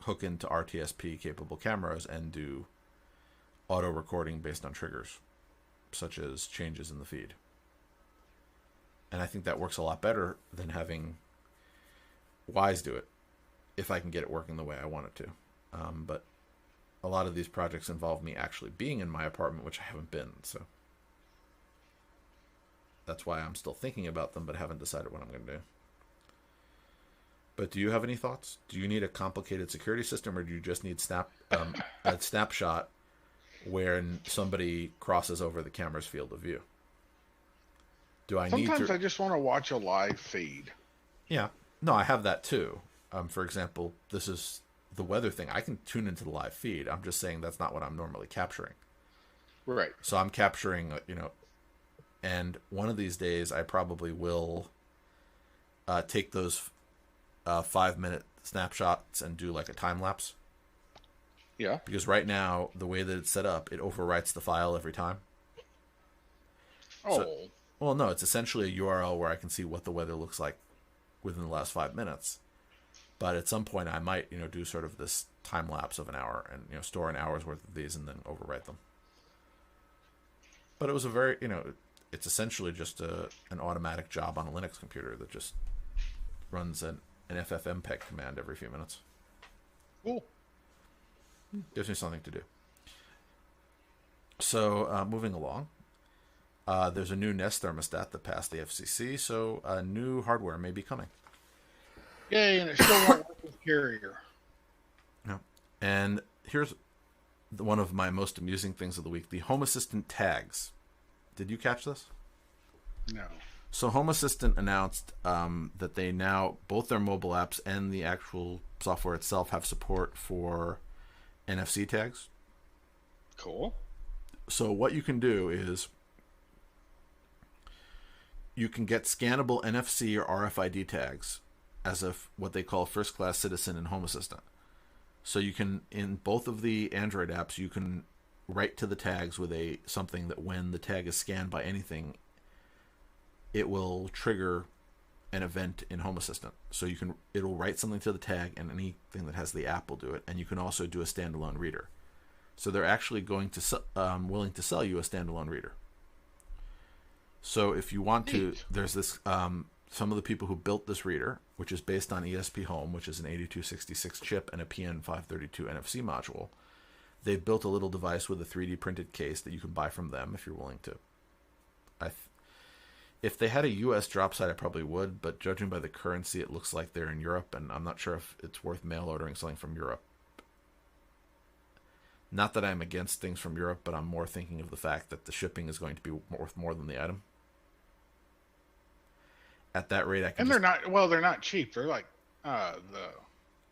hook into RTSP capable cameras and do auto recording based on triggers, such as changes in the feed. And I think that works a lot better than having Wyze do it, if I can get it working the way I want it to. But a lot of these projects involve me actually being in my apartment, which I haven't been, so that's why I'm still thinking about them, but haven't decided what I'm going to do. But do you have any thoughts? Do you need a complicated security system, or do you just need a snapshot when somebody crosses over the camera's field of view?
Sometimes I just want to watch a live feed.
Yeah. No, I have that too. For example, this is the weather thing. I can tune into the live feed. I'm just saying that's not what I'm normally capturing.
Right.
So I'm capturing, and one of these days I probably will take those 5-minute snapshots and do like a time lapse.
Yeah.
Because right now, the way that it's set up, it overwrites the file every time. So,
Oh.
well, no, it's essentially a URL where I can see what the weather looks like within the last 5 minutes. But at some point, I might, do sort of this time lapse of an hour and, store an hour's worth of these and then overwrite them. But it was a very, it's essentially just an automatic job on a Linux computer that just runs an FFmpeg command every few minutes.
Cool.
Gives me something to do. So, moving along, there's a new Nest thermostat that passed the FCC, so new hardware may be coming.
Yay, and it still won't work with Carrier.
Yeah. And here's one of my most amusing things of the week, the Home Assistant tags. Did you catch this?
No.
So Home Assistant announced that they now, both their mobile apps and the actual software itself, have support for NFC tags.
Cool.
So what you can do is you can get scannable NFC or RFID tags as what they call first-class citizen in Home Assistant. So you can, in both of the Android apps, you can write to the tags with something that when the tag is scanned by anything, it will trigger an event in Home Assistant. So it'll write something to the tag, and anything that has the app will do it. And you can also do a standalone reader. So they're actually willing to sell you a standalone reader. So if you want to, there's this some of the people who built this reader, which is based on ESP Home, which is an 8266 chip and a PN532 NFC module. They've built a little device with a 3D printed case that you can buy from them if you're willing to. If they had a U.S. drop site, I probably would, but judging by the currency, it looks like they're in Europe, and I'm not sure if it's worth mail ordering something from Europe. Not that I'm against things from Europe, but I'm more thinking of the fact that the shipping is going to be worth more than the item. At that rate, I can.
And they're not cheap. They're like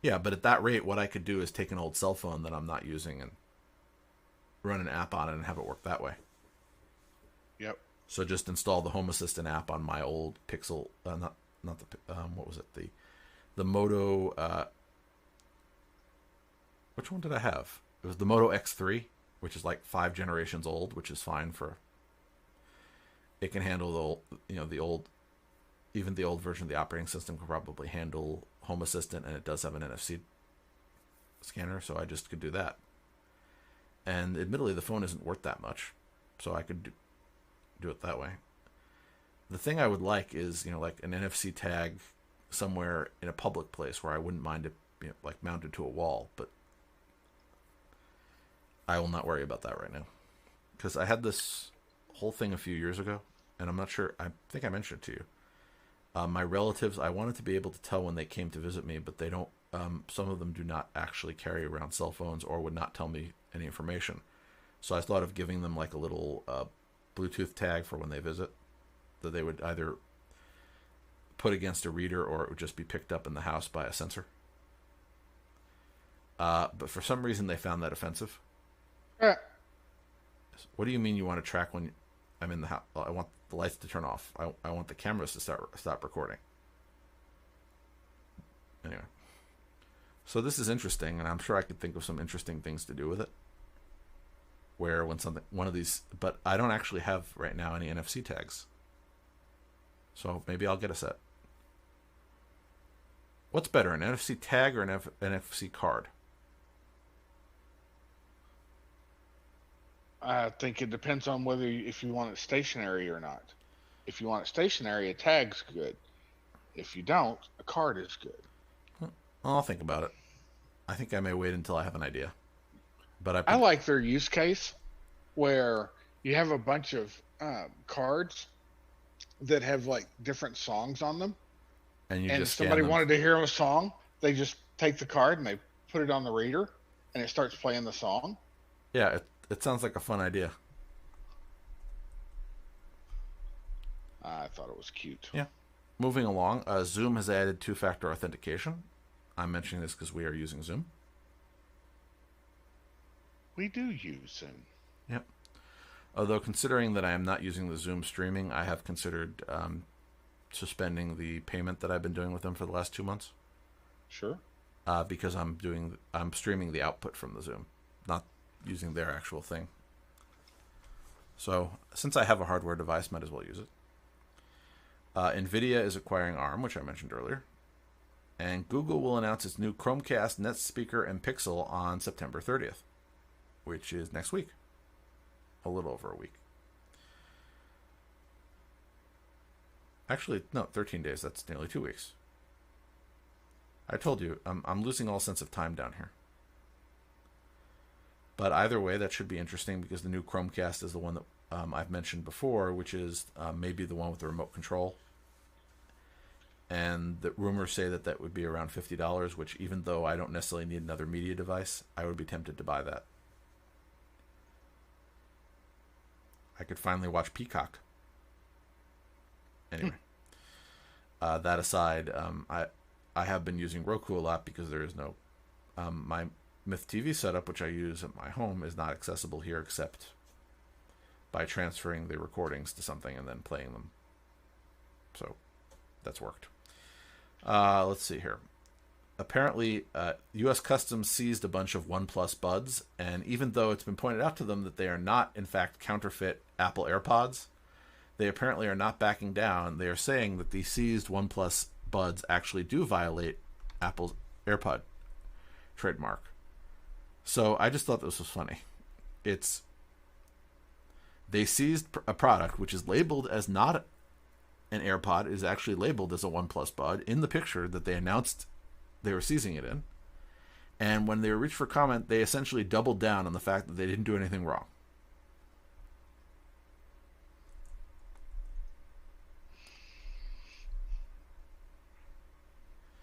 Yeah, but at that rate, what I could do is take an old cell phone that I'm not using and run an app on it and have it work that way.
Yep.
So just install the Home Assistant app on my old Pixel, not the what was it, the Moto. Which one did I have? It was the Moto X3, which is like 5 generations old, which is fine for. It can handle the old, even the old version of the operating system can probably handle Home Assistant, and it does have an NFC scanner, so I just could do that. And admittedly, the phone isn't worth that much, so I could do it that way. The thing I would like is, like an NFC tag somewhere in a public place where I wouldn't mind it, like mounted to a wall, but I will not worry about that right now. Because I had this whole thing a few years ago, and I'm not sure, I think I mentioned it to you. My relatives, I wanted to be able to tell when they came to visit me, but they don't, some of them do not actually carry around cell phones or would not tell me any information. So I thought of giving them like a little Bluetooth tag for when they visit that they would either put against a reader or it would just be picked up in the house by a sensor. But for some reason they found that offensive. What do you mean you want to track when I'm in the house? I want the lights to turn off. I want the cameras to stop recording. Anyway. So this is interesting, and I'm sure I could think of some interesting things to do with it. Where one of these, but I don't actually have right now any NFC tags. So maybe I'll get a set. What's better, an NFC tag or an NFC card?
I think it depends on if you want it stationary or not. If you want it stationary, a tag's good. If you don't, a card is good.
I'll think about it. I think I may wait until I have an idea. But
I like their use case where you have a bunch of cards that have like different songs on them.
And
if somebody wanted to hear a song, they just take the card and they put it on the reader and it starts playing the song.
Yeah, it sounds like a fun idea.
I thought it was cute.
Yeah. Moving along, Zoom has added two-factor authentication. I'm mentioning this because we are using Zoom.
We do use Zoom.
Yep. Although considering that I am not using the Zoom streaming, I have considered suspending the payment that I've been doing with them for the last 2 months.
Sure.
because I'm streaming the output from the Zoom, not using their actual thing. So since I have a hardware device, might as well use it. NVIDIA is acquiring ARM, which I mentioned earlier. And Google will announce its new Chromecast, Nest Speaker, and Pixel on September 30th, which is next week. A little over a week. Actually, no, 13 days. That's nearly 2 weeks. I told you, I'm losing all sense of time down here. But either way, that should be interesting because the new Chromecast is the one that I've mentioned before, which is maybe the one with the remote control. And the rumors say that that would be around $50, which even though I don't necessarily need another media device, I would be tempted to buy that. I could finally watch Peacock. Anyway, that aside, I have been using Roku a lot because there is no my Myth TV setup, which I use at my home, is not accessible here except by transferring the recordings to something and then playing them. So that's worked. Let's see here. Apparently, U.S. Customs seized a bunch of OnePlus buds, and even though it's been pointed out to them that they are not, in fact, counterfeit Apple AirPods, they apparently are not backing down. They are saying that the seized OnePlus buds actually do violate Apple's AirPod trademark. So I just thought this was funny. They seized a product which is labeled as not an AirPod, is actually labeled as a OnePlus bud in the picture that they announced they were seizing it in. And when they reached for comment, they essentially doubled down on the fact that they didn't do anything wrong.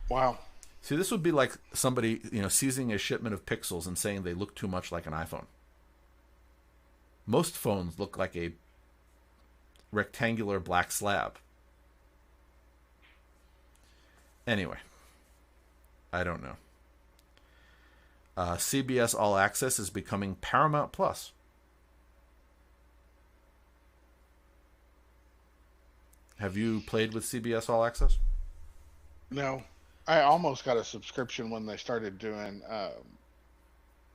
Wow.
See, this would be like somebody, seizing a shipment of Pixels and saying they look too much like an iPhone. Most phones look like a rectangular black slab. Anyway, I don't know. CBS All Access is becoming Paramount Plus. Have you played with CBS All Access?
No. I almost got a subscription when they started doing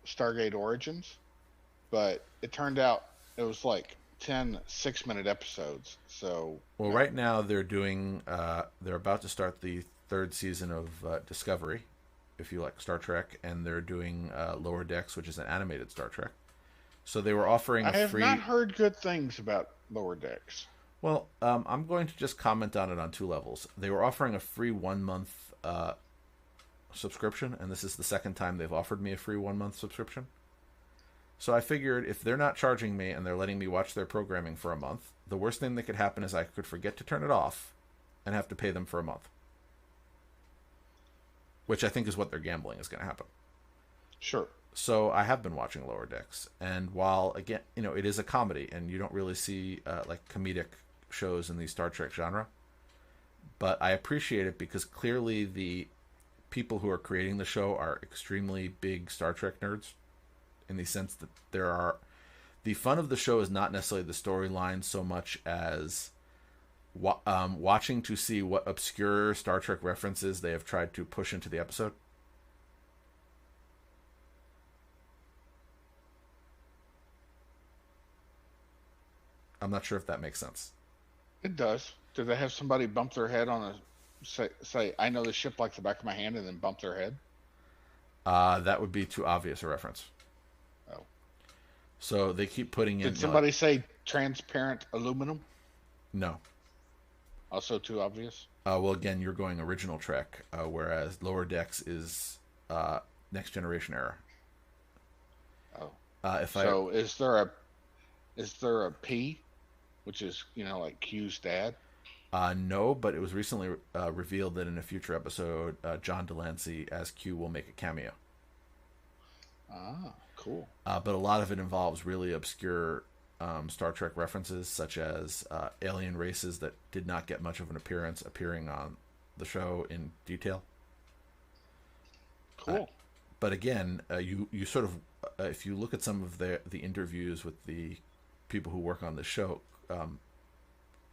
Stargate Origins, but it turned out it was like 10 6-minute episodes. So,
well, right now they're doing. They're about to start the 3rd season of Discovery, if you like Star Trek, and they're doing Lower Decks, which is an animated Star Trek. So they were offering.
I have not heard good things about Lower Decks.
Well, I'm going to just comment on it on 2 levels. They were offering a free 1-month subscription, and this is the second time they've offered me a free 1-month subscription. So I figured if they're not charging me and they're letting me watch their programming for a month, the worst thing that could happen is I could forget to turn it off and have to pay them for a month. Which I think is what they're gambling is going to happen.
Sure.
So I have been watching Lower Decks, and while, again, it is a comedy, and you don't really see like comedic shows in the Star Trek genre, but I appreciate it because clearly the people who are creating the show are extremely big Star Trek nerds, in the sense that the fun of the show is not necessarily the storyline so much as watching to see what obscure Star Trek references they have tried to push into the episode. I'm not sure if that makes sense.
It does. Do they have somebody bump their head on say, I know the ship like the back of my hand, and then bump their head?
That would be too obvious a reference.
Oh.
So they keep putting in...
Did somebody say transparent aluminum?
No.
Also too obvious?
Well, again, you're going original Trek, whereas Lower Decks is Next Generation era.
Oh. Is there a P, which is, like Q's dad?
No, but it was recently revealed that in a future episode, John Delancey as Q will make a cameo.
Ah, cool.
But a lot of it involves really obscure Star Trek references, such as alien races that did not get much of an appearance appearing on the show in detail.
Cool.
But again, you sort of, if you look at some of the interviews with the people who work on the show,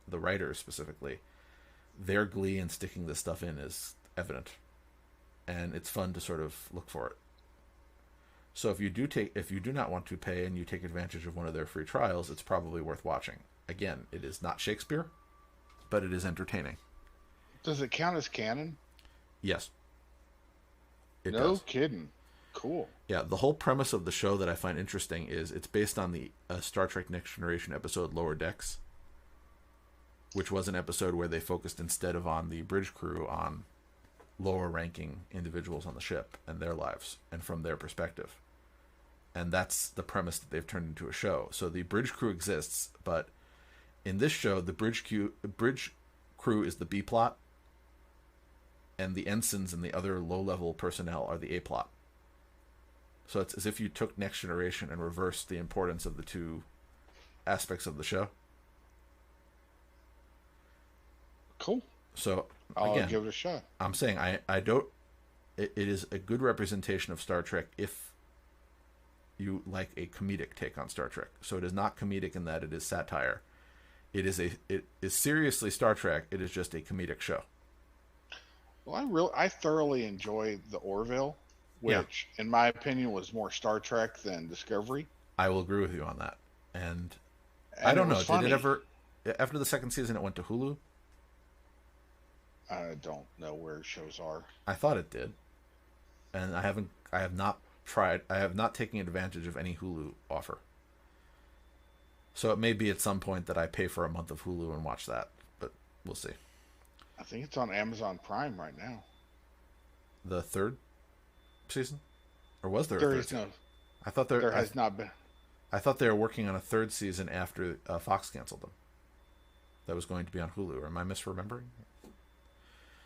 the writers specifically, their glee in sticking this stuff in is evident. and it's fun to sort of look for it. So if you do not want to pay and you take advantage of one of their free trials, it's probably worth watching. Again, it is not Shakespeare, but it is entertaining.
Does it count as canon?
Yes. It
No
does.
kidding. Cool.
Yeah, the whole premise of the show that I find interesting is it's based on the Star Trek Next Generation episode Lower Decks, which was an episode where they focused, instead of on the bridge crew, on lower ranking individuals on the ship and their lives and from their perspective. And that's the premise that they've turned into a show. So the bridge crew exists, but in this show, the bridge crew is the B plot, and the ensigns and the other low-level personnel are the A plot. So it's as if you took Next Generation and reversed the importance of the two aspects of the show.
Cool.
So
I'll
again,
give it a shot.
I'm saying I don't. It is a good representation of Star Trek if you like a comedic take on Star Trek. So it is not comedic in that it is satire. It is seriously Star Trek. It is just a comedic show.
Well, I thoroughly enjoyed the Orville, which, in my opinion, was more Star Trek than Discovery.
I will agree with you on that. And
And
I don't
it
know.
was funny.
Did it ever? After the second season, it went to Hulu.
I don't know where shows are.
I thought it did, and I have not tried. I have not taken advantage of any Hulu offer. So it may be at some point that I pay for a month of Hulu and watch that, but we'll see.
I think it's on Amazon Prime right now.
The third season, or was there?
There
a third
is no.
season? I thought
There has not been.
I thought they were working on a third season after Fox canceled them. That was going to be on Hulu. Or am I misremembering?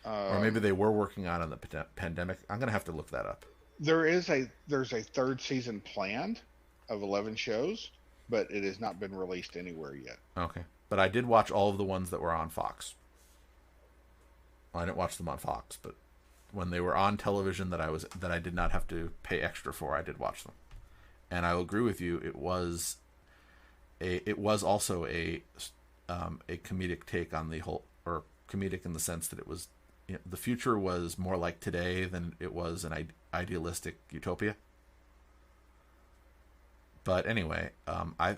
Or maybe they were working on the pandemic. I'm gonna have to look that up.
There's a third season planned of 11 shows, but it has not been released anywhere yet.
Okay, but I did watch all of the ones that were on Fox. Well, I didn't watch them on Fox, but when they were on television that I did not have to pay extra for, I did watch them. And I will agree with you. It was also a comedic take on the whole, or comedic in the sense that it was, the future was more like today than it was an idealistic utopia. But anyway, I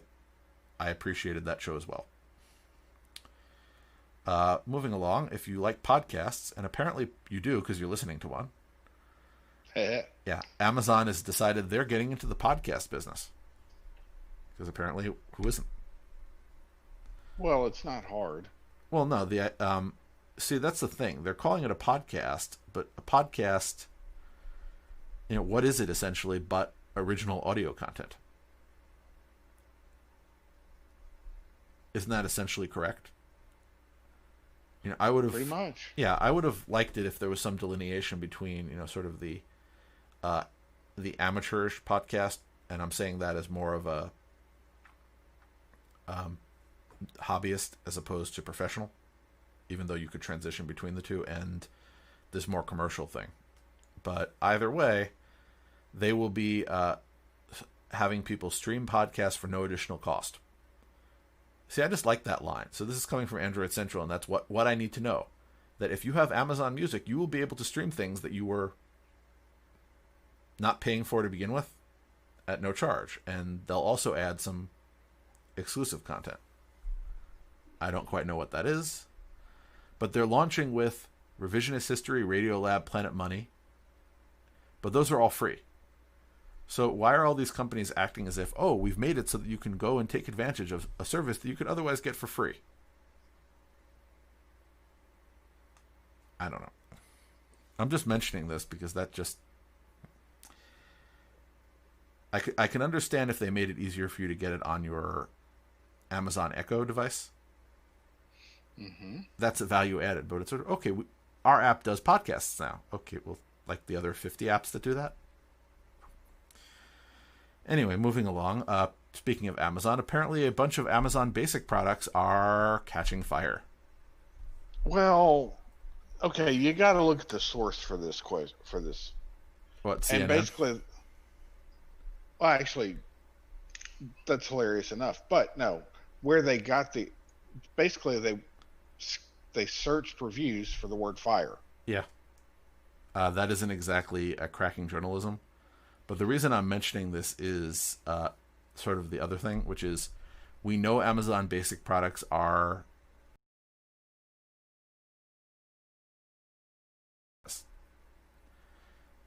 appreciated that show as well. Moving along, if you like podcasts, and apparently you do because you're listening to one. Yeah, Amazon has decided they're getting into the podcast business. Because apparently, who isn't?
Well, it's not hard.
Well, no, see, that's the thing. They're calling it a podcast, but a podcast, what is it essentially but original audio content? Isn't that essentially correct? I would have
Pretty much.
Yeah, I would have liked it if there was some delineation between, sort of the amateurish podcast, and I'm saying that as more of a hobbyist as opposed to professional, even though you could transition between the two, and this more commercial thing. But either way, they will be having people stream podcasts for no additional cost. See, I just like that line. So this is coming from Android Central, and that's what I need to know. That if you have Amazon Music, you will be able to stream things that you were not paying for to begin with at no charge. And they'll also add some exclusive content. I don't quite know what that is. But they're launching with Revisionist History, Radiolab, Planet Money. But those are all free. So why are all these companies acting as if, oh, we've made it so that you can go and take advantage of a service that you could otherwise get for free? I don't know. I'm just mentioning this because that just... I can understand if they made it easier for you to get it on your Amazon Echo device.
Mm-hmm.
That's a value added, but it's sort of, okay, our app does podcasts now. Okay, well, like the other 50 apps that do that? Anyway, moving along. Speaking of Amazon, apparently a bunch of Amazon Basic products are catching fire.
Well, okay, you got to look at the source for this quiz for this.
What, CNN?
And basically, well, actually, that's hilarious enough. But no, where they got basically they searched reviews for the word fire.
Yeah, That isn't exactly a cracking journalism. But the reason I'm mentioning this is sort of the other thing, which is we know Amazon Basic products are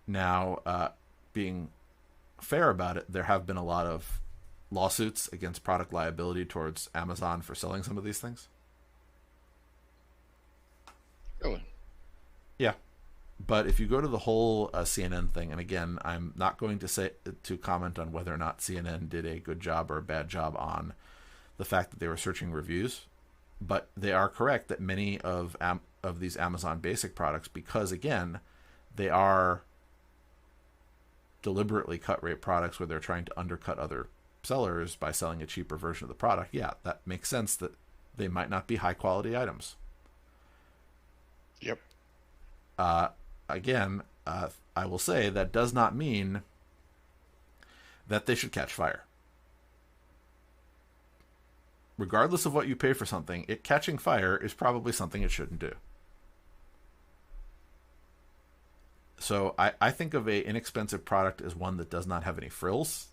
now being fair about it. There have been a lot of lawsuits against product liability towards Amazon for selling some of these things.
Really?
Yeah. But if you go to the whole CNN thing, and again, I'm not going to comment on whether or not CNN did a good job or a bad job on the fact that they were searching reviews, but they are correct that many of these Amazon Basic products, because again, they are deliberately cut rate products where they're trying to undercut other sellers by selling a cheaper version of the product. Yeah, that makes sense that they might not be high quality items.
Yep.
Again, I will say that does not mean that they should catch fire. Regardless of what you pay for something, it catching fire is probably something it shouldn't do. So I think of a inexpensive product as one that does not have any frills.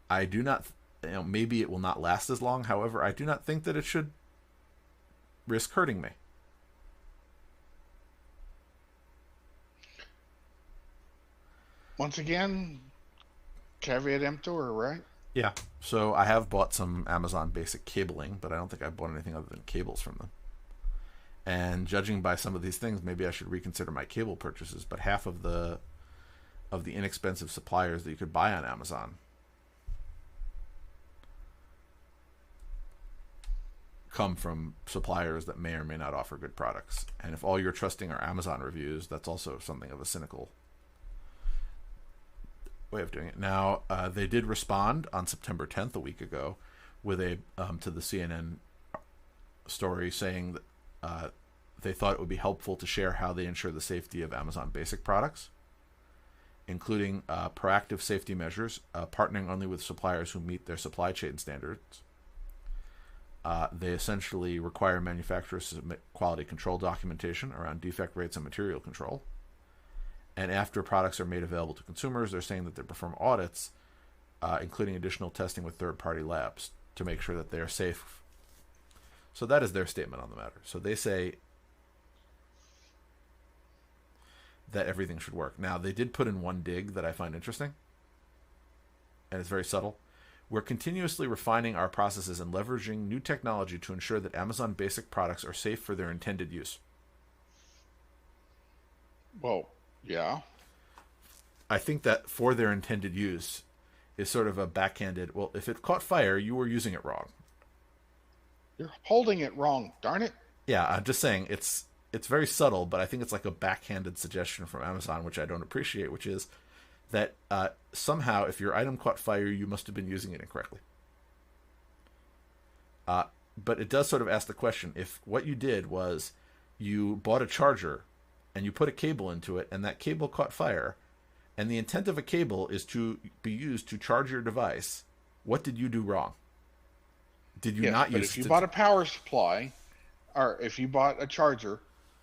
I do not, maybe it will not last as long. However, I do not think that it should risk hurting me.
Once again, caveat emptor, right?
Yeah. So I have bought some Amazon Basic cabling, but I don't think I've bought anything other than cables from them. And judging by some of these things, maybe I should reconsider my cable purchases. But half of the inexpensive suppliers that you could buy on Amazon come from suppliers that may or may not offer good products. And if all you're trusting are Amazon reviews, that's also something of a cynical way of doing it. Now, they did respond on September 10th, a week ago, with a to the CNN story saying that they thought it would be helpful to share how they ensure the safety of Amazon Basic products, including proactive safety measures, partnering only with suppliers who meet their supply chain standards. They essentially require manufacturers to submit quality control documentation around defect rates and material control. And after products are made available to consumers, they're saying that they perform audits, including additional testing with third-party labs to make sure that they are safe. So that is their statement on the matter. So they say that everything should work. Now, they did put in one dig that I find interesting, and it's very subtle. We're continuously refining our processes and leveraging new technology to ensure that Amazon Basic products are safe for their intended use.
Well, yeah.
I think that for their intended use is sort of a backhanded, well, if it caught fire, you were using it wrong.
You're holding it wrong, darn it.
Yeah, I'm just saying it's very subtle, but I think it's like a backhanded suggestion from Amazon, which I don't appreciate, which is that somehow if your item caught fire, you must have been using it incorrectly. But it does sort of ask the question, if what you did was you bought a charger and you put a cable into it, and that cable caught fire, and the intent of a cable is to be used to charge your device, what did you do wrong? Did you not use it?
But if you bought a power supply, or if you bought a charger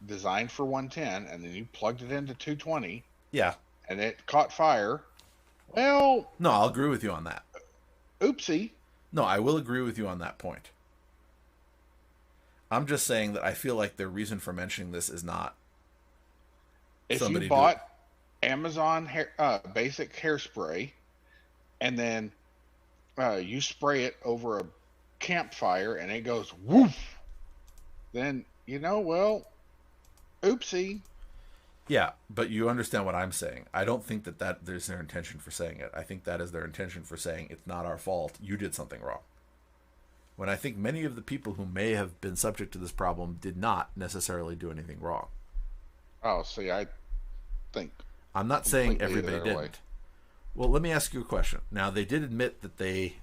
designed for 110, and then you plugged it into 220,
yeah,
and it caught fire, well...
No, I'll agree with you on that.
Oopsie.
No, I will agree with you on that point. I'm just saying that I feel like the reason for mentioning this is not...
If you bought Amazon Basic hairspray, and then you spray it over a campfire, and it goes woof, then, well, oopsie.
Yeah, but you understand what I'm saying. I don't think that there's their intention for saying it. I think that is their intention for saying it's not our fault. You did something wrong. When I think many of the people who may have been subject to this problem did not necessarily do anything wrong.
Oh, see, I think...
I'm not saying everybody didn't. Well, let me ask you a question. Now, they did admit that they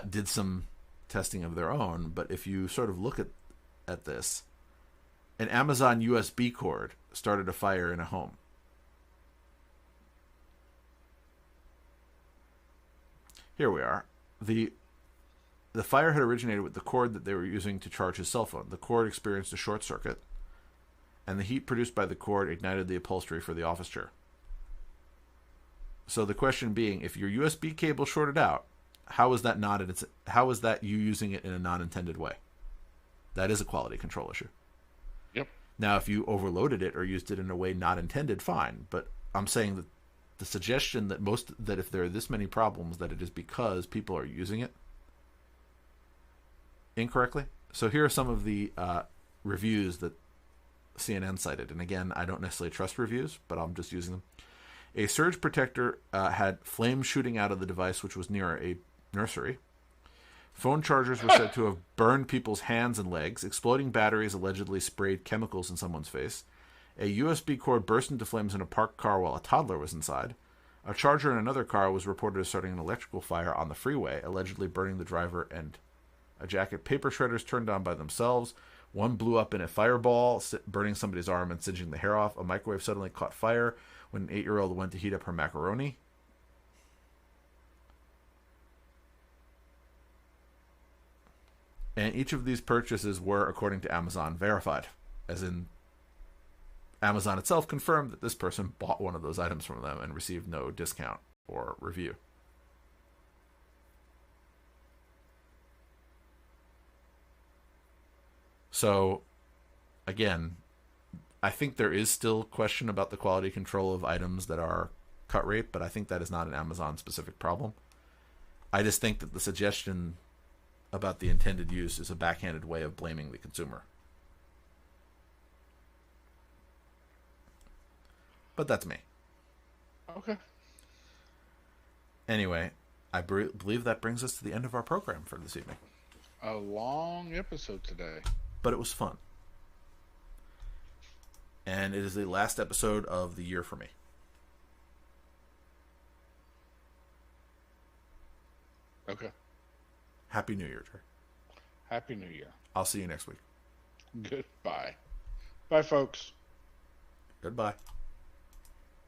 did some testing of their own, but if you sort of look at this, an Amazon USB cord started a fire in a home. Here we are. The fire had originated with the cord that they were using to charge his cell phone. The cord experienced a short circuit, and the heat produced by the cord ignited the upholstery for the office chair. So the question being, if your USB cable shorted out, how is that you using it in a non-intended way? That is a quality control issue.
Yep.
Now, if you overloaded it or used it in a way not intended, fine. But I'm saying that the suggestion that if there are this many problems, that it is because people are using it incorrectly. So here are some of the reviews that CNN cited. And again, I don't necessarily trust reviews, but I'm just using them. A surge protector had flames shooting out of the device, which was near a nursery. Phone chargers were said to have burned people's hands and legs. Exploding batteries allegedly sprayed chemicals in someone's face. A USB cord burst into flames in a parked car while a toddler was inside. A charger in another car was reported as starting an electrical fire on the freeway, allegedly burning the driver and a jacket. Paper shredders turned on by themselves. One blew up in a fireball, burning somebody's arm and singeing the hair off. A microwave suddenly caught fire when an 8-year-old went to heat up her macaroni. And each of these purchases were, according to Amazon, verified. As in, Amazon itself confirmed that this person bought one of those items from them and received no discount or review. So, again, I think there is still question about the quality control of items that are cut rate, but I think that is not an Amazon-specific problem. I just think that the suggestion about the intended use is a backhanded way of blaming the consumer. But that's me.
Okay.
Anyway, I believe that brings us to the end of our program for this evening.
A long episode today.
But it was fun. And it is the last episode of the year for me.
Okay.
Happy New Year, Jerry.
Happy New Year.
I'll see you next week.
Goodbye. Bye, folks.
Goodbye.